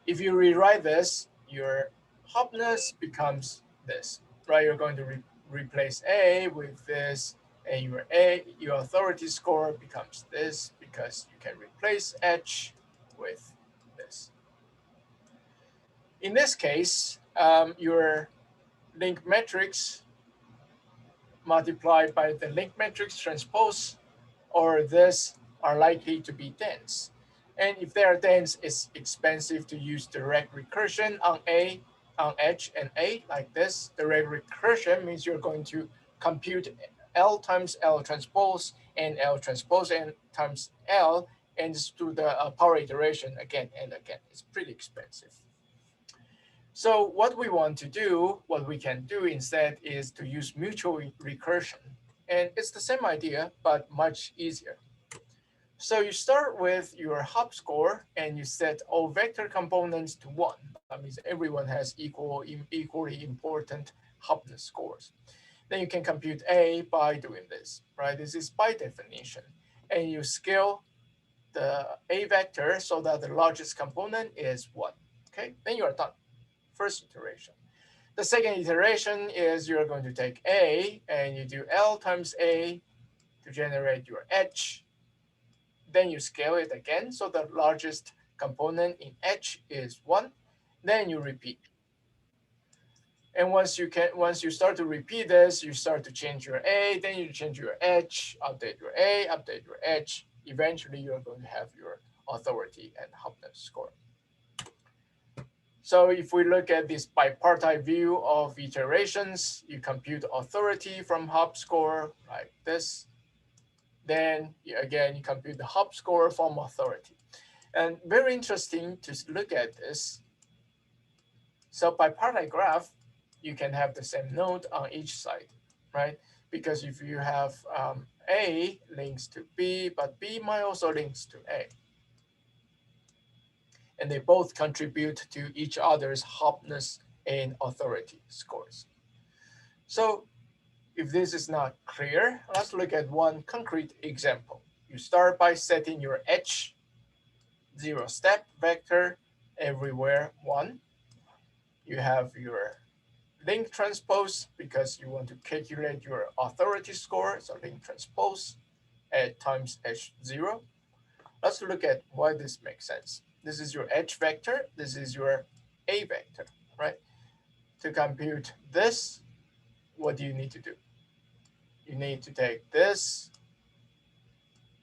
If you rewrite this, your hopness becomes this, right? You're going to replace A with this, and your authority score becomes this because you can replace H with this. In this case, your link matrix multiplied by the link matrix transpose or this are likely to be dense. And if they are dense, it's expensive to use direct recursion on H and A like this. Direct recursion means you're going to compute L times L transpose and L transpose and times L and just do the power iteration again and again. It's pretty expensive. So what we can do instead is to use mutual recursion. And it's the same idea, but much easier. So you start with your hop score and you set all vector components to 1. That means everyone has equally important hopness scores. Then you can compute A by doing this, right? This is by definition. And you scale the A vector so that the largest component is 1. Okay, then you are done. First iteration. The second iteration is you're going to take A and you do L times A to generate your H. Then you scale it again. So the largest component in H is 1. Then you repeat. And once you start to repeat this, you start to change your A, then you change your H, update your A, update your H. Eventually, you're going to have your authority and hopness score. So if we look at this bipartite view of iterations, you compute authority from hop score like this. Then again, you compute the hop score from authority. And very interesting to look at this. So bipartite graph, you can have the same node on each side, right? Because if you have A links to B, but B might also links to A. And they both contribute to each other's hopness and authority scores. So if this is not clear, let's look at one concrete example. You start by setting your H 0 step vector everywhere 1. You have your link transpose because you want to calculate your authority score. So link transpose at times H0. Let's look at why this makes sense. This is your H vector. This is your A vector, right? To compute this, what do you need to do? You need to take this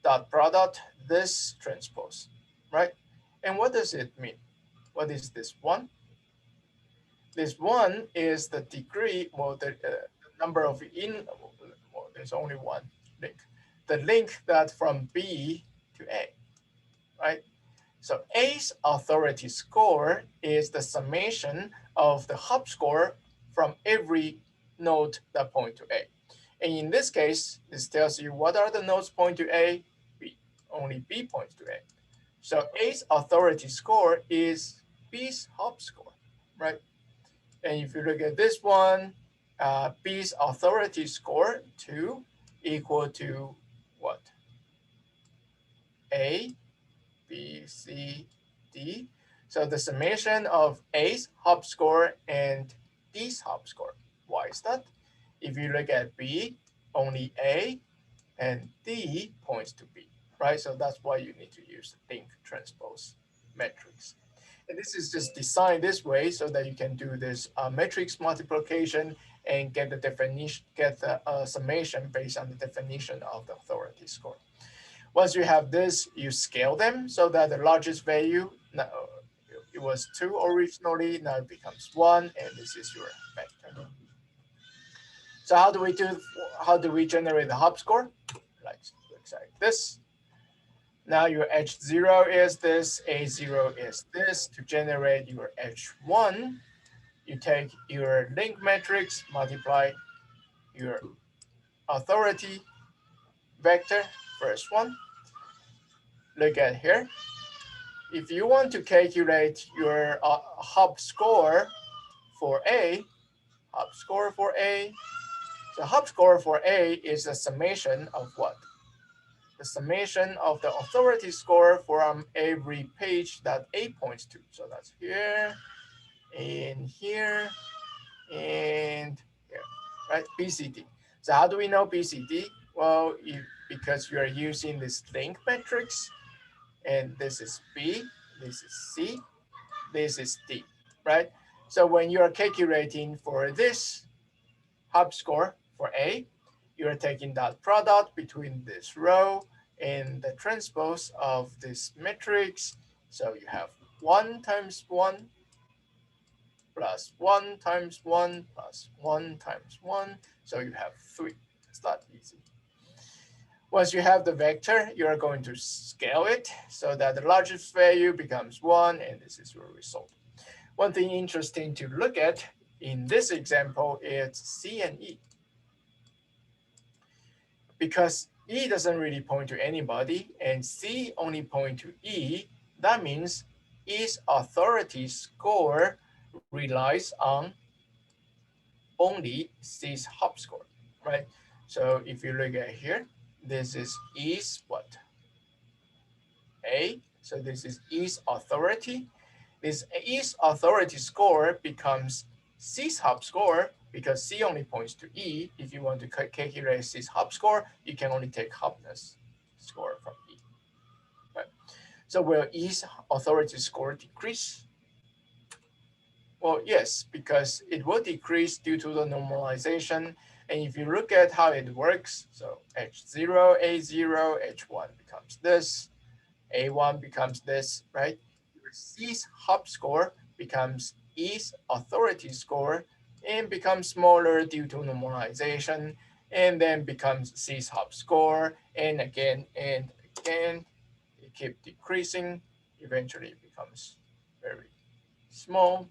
dot product, this transpose, right? And what does it mean? What is this 1? This 1 is the degree, well, the number of well, there's only one link. The link that from B to A, right? So A's authority score is the summation of the hop score from every node that point to A. And in this case, this tells you what are the nodes point to A? B. Only B points to A. So A's authority score is B's hop score, right? And if you look at this one, B's authority score 2 equal to what? A, B, C, D. So the summation of A's hop score and D's hop score. Why is that? If you look at B, only A and D points to B, right? So that's why you need to use link transpose matrix. And this is just designed this way so that you can do this matrix multiplication and get the definition, get the summation based on the definition of the authority score. Once you have this, you scale them so that the largest value, it was 2 originally, now it becomes 1, and this is your vector. So how do we generate the hop score? Looks like this. Now your H0 is this, A0 is this. To generate your H1, you take your link matrix, multiply your authority vector, first one. Look at here. If you want to calculate your hop score for A, so hop score for A is a summation of what? The summation of the authority score from every page that A points to. So that's here, and here, and here, right? BCD. So how do we know BCD? Well, because you are using this link matrix, and this is B, this is C, this is D, right? So when you are calculating for this hop score for A, you are taking that product between this row and the transpose of this matrix. So you have 1 times 1 plus 1 times 1 plus 1 times 1. So you have 3. It's that easy. Once you have the vector, you're going to scale it so that the largest value becomes 1, and this is your result. One thing interesting to look at in this example is C and E. Because E doesn't really point to anybody, and C only point to E, that means E's authority score relies on only C's hop score, right? So if you look at here, this is E's what? A. So this is E's authority. This E's authority score becomes C's hop score, because C only points to E, if you want to calculate C's hop score, you can only take hopness score from E. Right? So will E's authority score decrease? Well, yes, because it will decrease due to the normalization. And if you look at how it works, so H0, A0, H1 becomes this, A1 becomes this, right? C's hop score becomes E's authority score and becomes smaller due to normalization, and then becomes C's hop score, and again, it keeps decreasing. Eventually it becomes very small,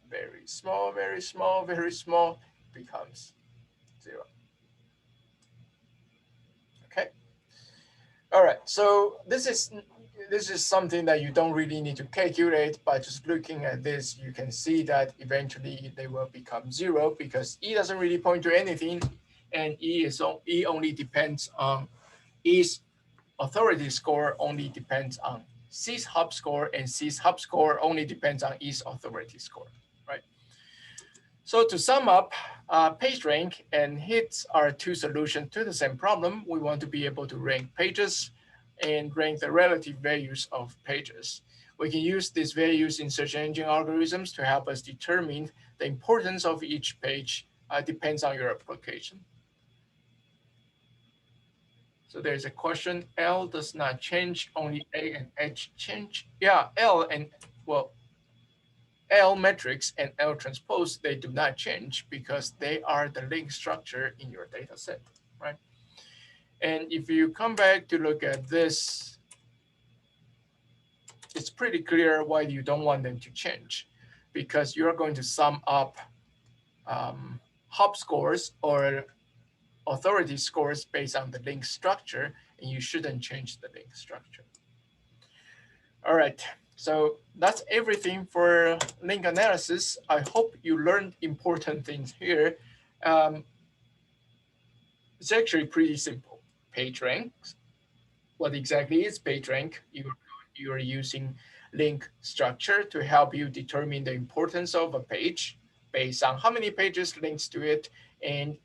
very small, very small, very small, becomes 0. Okay. All right. So this is something that you don't really need to calculate. By just looking at this, you can see that eventually they will become 0 because E doesn't really point to anything, and E only depends on E's authority score only depends on C's hop score, and C's hop score only depends on E's authority score, right? So to sum up, PageRank and HITS are two solutions to the same problem. We want to be able to rank pages and rank the relative values of pages. We can use these values in search engine algorithms to help us determine the importance of each page. Depends on your application. So there's a question, L does not change, only A and H change. Yeah, L matrix and L transpose, they do not change because they are the link structure in your data set, right? And if you come back to look at this, it's pretty clear why you don't want them to change, because you're going to sum up hop scores or authority scores based on the link structure, and you shouldn't change the link structure. All right, so that's everything for link analysis. I hope you learned important things here. It's actually pretty simple. PageRank. What exactly is PageRank? You're using link structure to help you determine the importance of a page based on how many pages links to it and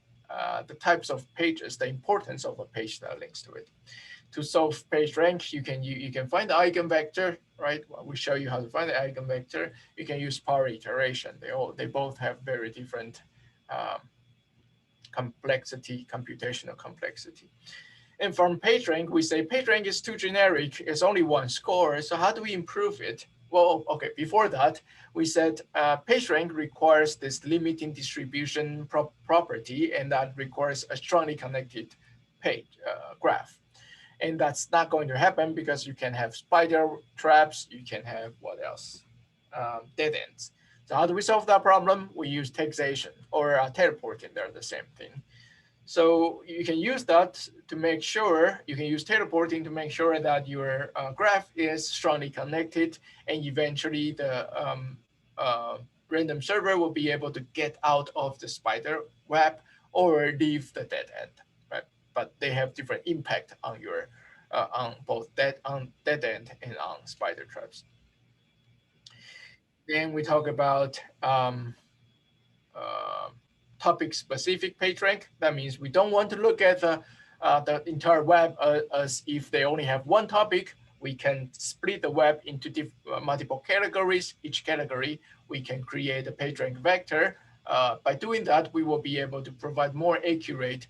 the types of pages, the importance of a page that links to it. To solve PageRank, you can find the eigenvector, right? We show you how to find the eigenvector. You can use power iteration. They both have very different computational complexity. And from PageRank, we say PageRank is too generic. It's only one score. So how do we improve it? Well, okay, before that, we said PageRank requires this limiting distribution property, and that requires a strongly connected page graph. And that's not going to happen because you can have spider traps, you can have what else? Dead ends. So how do we solve that problem? We use taxation or teleporting, they're the same thing. So you can use that to make sure, you can use teleporting to make sure that your graph is strongly connected, and eventually the random server will be able to get out of the spider web or leave the dead end, right? But they have different impact on your on both dead end and on spider traps. Then we talk about topic-specific PageRank. That means we don't want to look at the entire web as if they only have one topic. We can split the web into multiple categories. Each category, we can create a PageRank vector. By doing that, we will be able to provide more accurate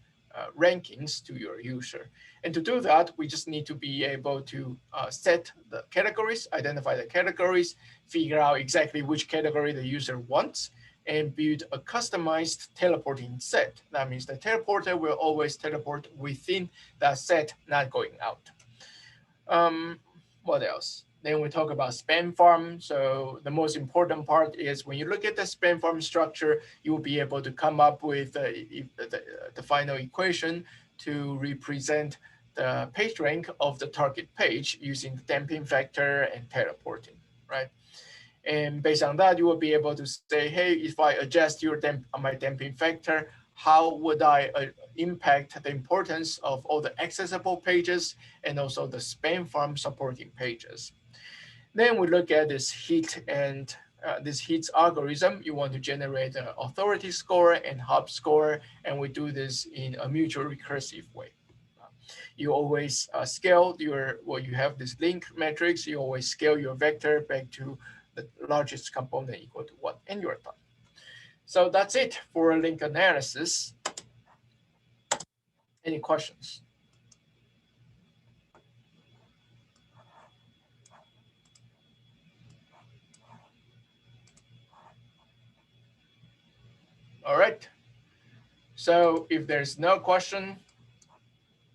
rankings to your user. And to do that, we just need to be able to set the categories, identify the categories, figure out exactly which category the user wants, and build a customized teleporting set. That means the teleporter will always teleport within that set, not going out. What else? Then we talk about span farm. So the most important part is when you look at the span farm structure, you will be able to come up with the final equation to represent the page rank of the target page using the damping factor and teleporting, right? And based on that, you will be able to say, hey, if I adjust my damping factor, how would I impact the importance of all the accessible pages and also the span farm supporting pages? Then we look at this HIT and this HEATS algorithm, you want to generate an authority score and hub score, and we do this in a mutual recursive way. You always scale your, well, you have this link matrix, you always scale your vector back to the largest component equal to 1, and you're done. So that's it for link analysis. Any questions? All right. So if there's no question,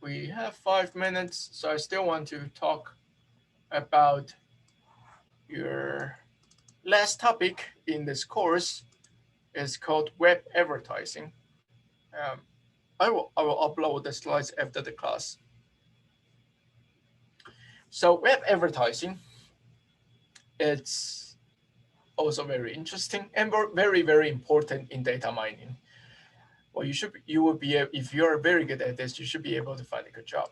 we have 5 minutes. So I still want to talk about your last topic in this course. Is called web advertising. I will upload the slides after the class. So web advertising, it's also very interesting and very, very important in data mining. Well, you will be, if you're very good at this, you should be able to find a good job.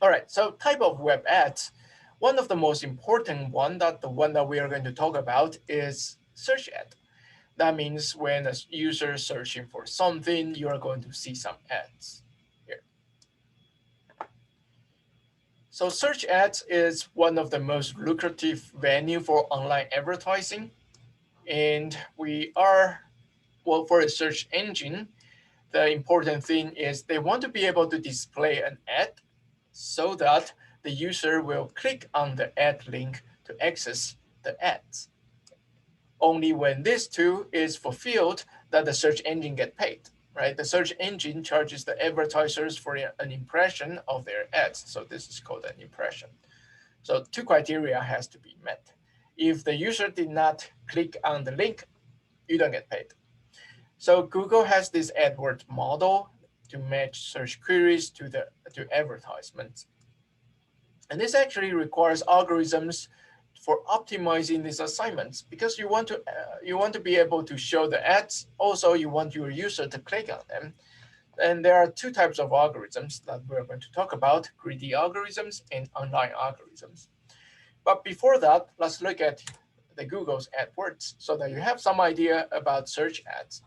All right, so type of web ads. One of the most important one, the one that we are going to talk about, is search ad. That means when a user is searching for something, you are going to see some ads here. So search ads is one of the most lucrative venue for online advertising. And we are, well, for a search engine, the important thing is they want to be able to display an ad so that the user will click on the ad link to access the ads. Only when this two is fulfilled that the search engine get paid, right? The search engine charges the advertisers for an impression of their ads. So this is called an impression. So 2 criteria has to be met. If the user did not click on the link, you don't get paid. So Google has this AdWords model to match search queries to advertisements. And this actually requires algorithms for optimizing these assignments, because you want to be able to show the ads. Also, you want your user to click on them. And there are 2 types of algorithms that we're going to talk about: greedy algorithms and online algorithms. But before that, let's look at the Google's AdWords so that you have some idea about search ads.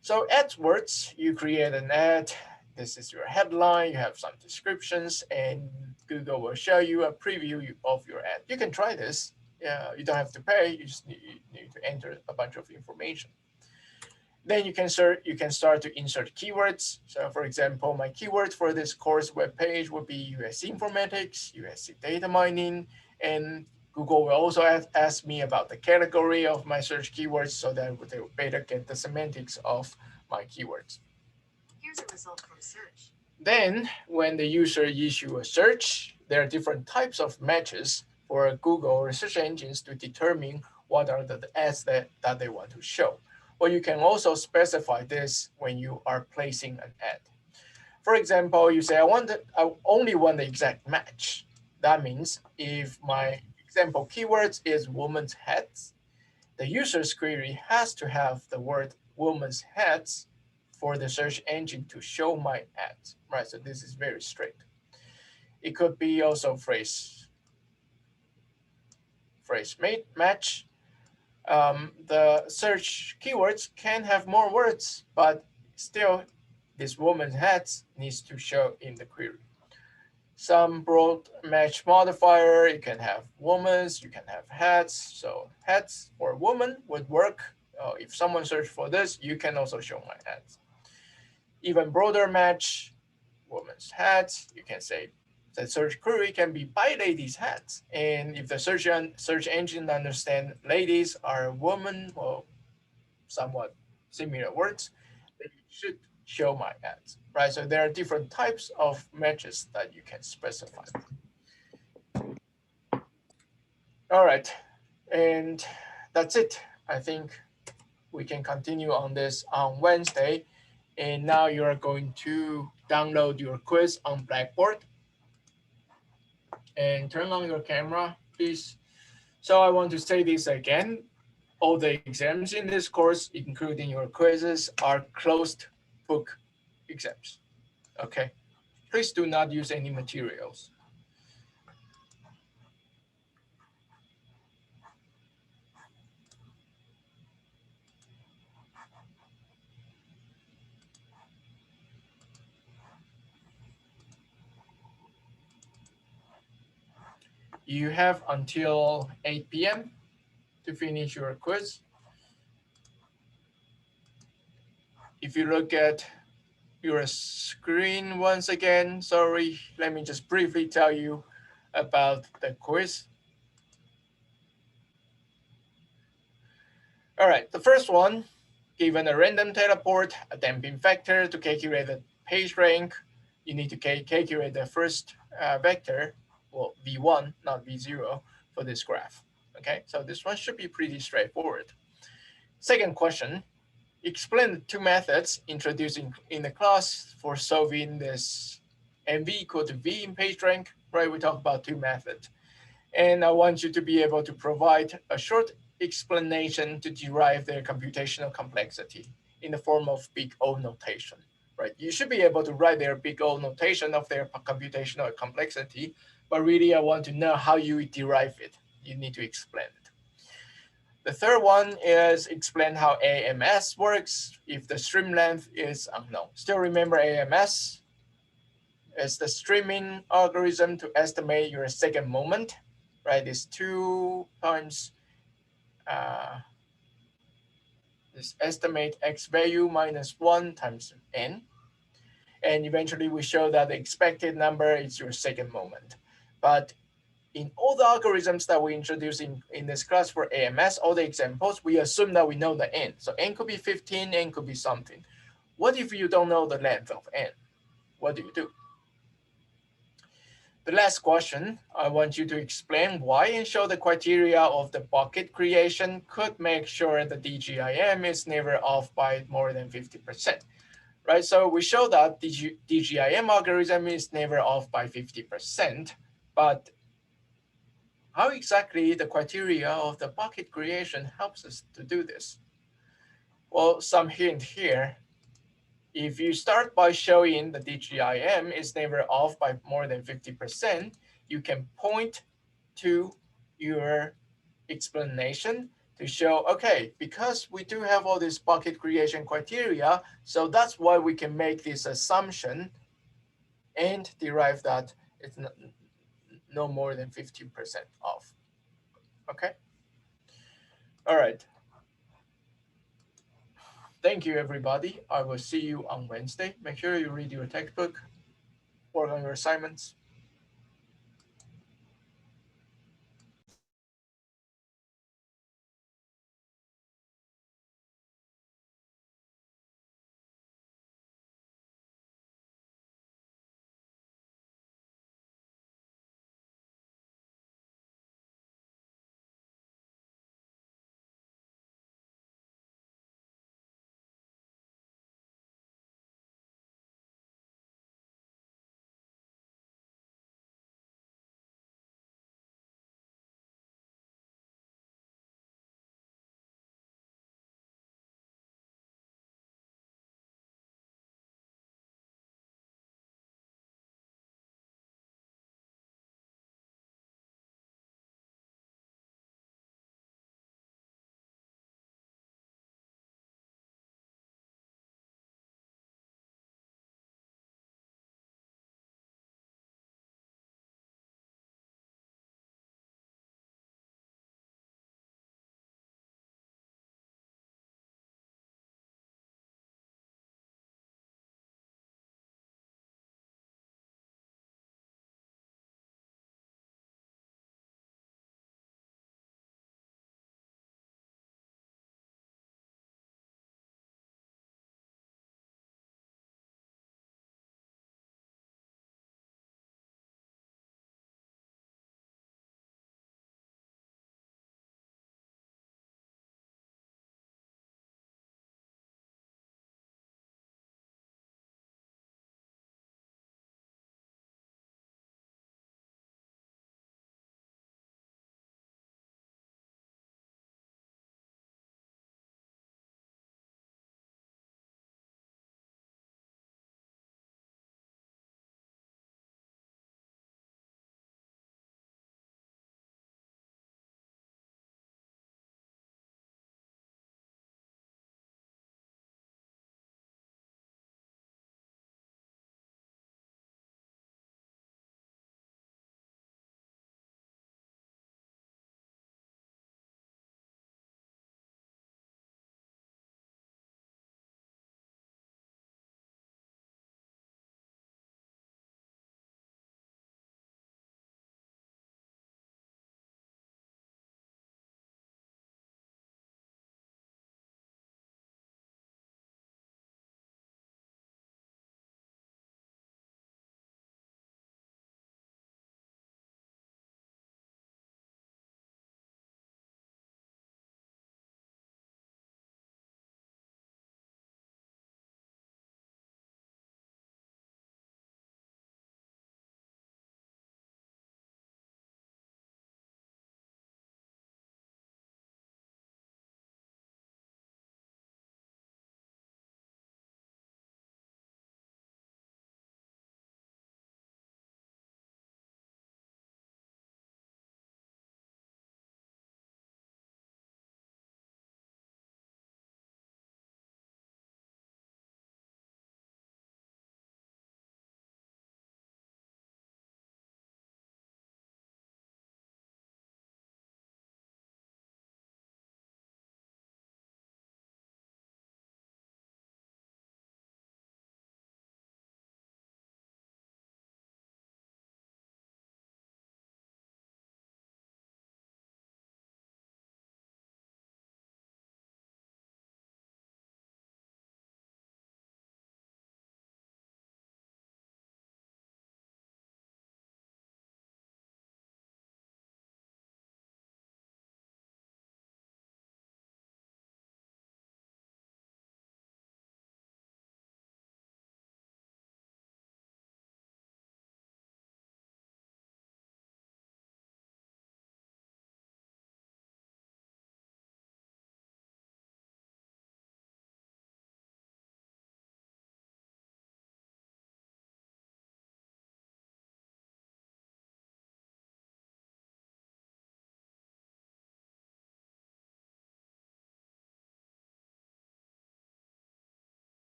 So AdWords, you create an ad. This is your headline. You have some descriptions, and Google will show you a preview of your ad. You can try this. You don't have to pay. You just need to enter a bunch of information. Then you can start to insert keywords. So for example, my keywords for this course webpage would be USC informatics, USC data mining, and Google will also ask me about the category of my search keywords so that they will better get the semantics of my keywords. Here's a result from search. Then when the user issue a search, there are different types of matches for Google or search engines to determine what are the ads that they want to show. Well, you can also specify this when you are placing an ad. For example, you say, I only want the exact match. That means if my example keywords is woman's heads, the user's query has to have the word woman's heads for the search engine to show my ads, right? So this is very strict. It could be also phrase match. The search keywords can have more words, but still this woman's heads needs to show in the query. Some broad match modifier, you can have woman's, you can have heads. So heads or woman would work. If someone searched for this, you can also show my heads. Even broader match, woman's heads, you can say the search query can be by ladies' heads. And if the search engine understand ladies are women or somewhat similar words, then it should show my ads, right? So there are different types of matches that you can specify. All right, and that's it. I think we can continue on this on Wednesday. And now you are going to download your quiz on Blackboard. And turn on your camera, please. So I want to say this again. All the exams in this course, including your quizzes, are closed book exams. Okay. Please do not use any materials. You have until 8 p.m. to finish your quiz. If you look at your screen once again, sorry, let me just briefly tell you about the quiz. All right, the first one, given a random teleport, a damping factor to calculate the page rank, you need to calculate the first vector, well, v1, not v0, for this graph. Okay, so this one should be pretty straightforward. Second question, explain the two methods introduced in the class for solving this mv equal to v in page rank, right? We talked about two methods. And I want you to be able to provide a short explanation to derive their computational complexity in the form of big O notation, right? You should be able to write their big O notation of their computational complexity, but really I want to know how you derive it. You need to explain it. The third one is explain how AMS works if the stream length is unknown. Still remember AMS is the streaming algorithm to estimate your second moment, right? It's 2 times this estimate x value minus 1 times n. And eventually we show that the expected number is your second moment. But in all the algorithms that we introduce in this class for AMS, all the examples, we assume that we know the n. So n could be 15, n could be something. What if you don't know the length of n? What do you do? The last question, I want you to explain why and show the criteria of the bucket creation could make sure the DGIM is never off by more than 50%. Right, so we show that DGIM algorithm is never off by 50%, but how exactly the criteria of the bucket creation helps us to do this? Well, some hint here. If you start by showing the DGIM is never off by more than 50%, you can point to your explanation to show, okay, because we do have all these bucket creation criteria, so that's why we can make this assumption and derive that it's no more than 15% off. Okay? All right. Thank you, everybody. I will see you on Wednesday. Make sure you read your textbook, work on your assignments.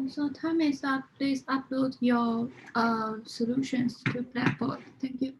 So time is up. Please upload your solutions to Blackboard. Thank you.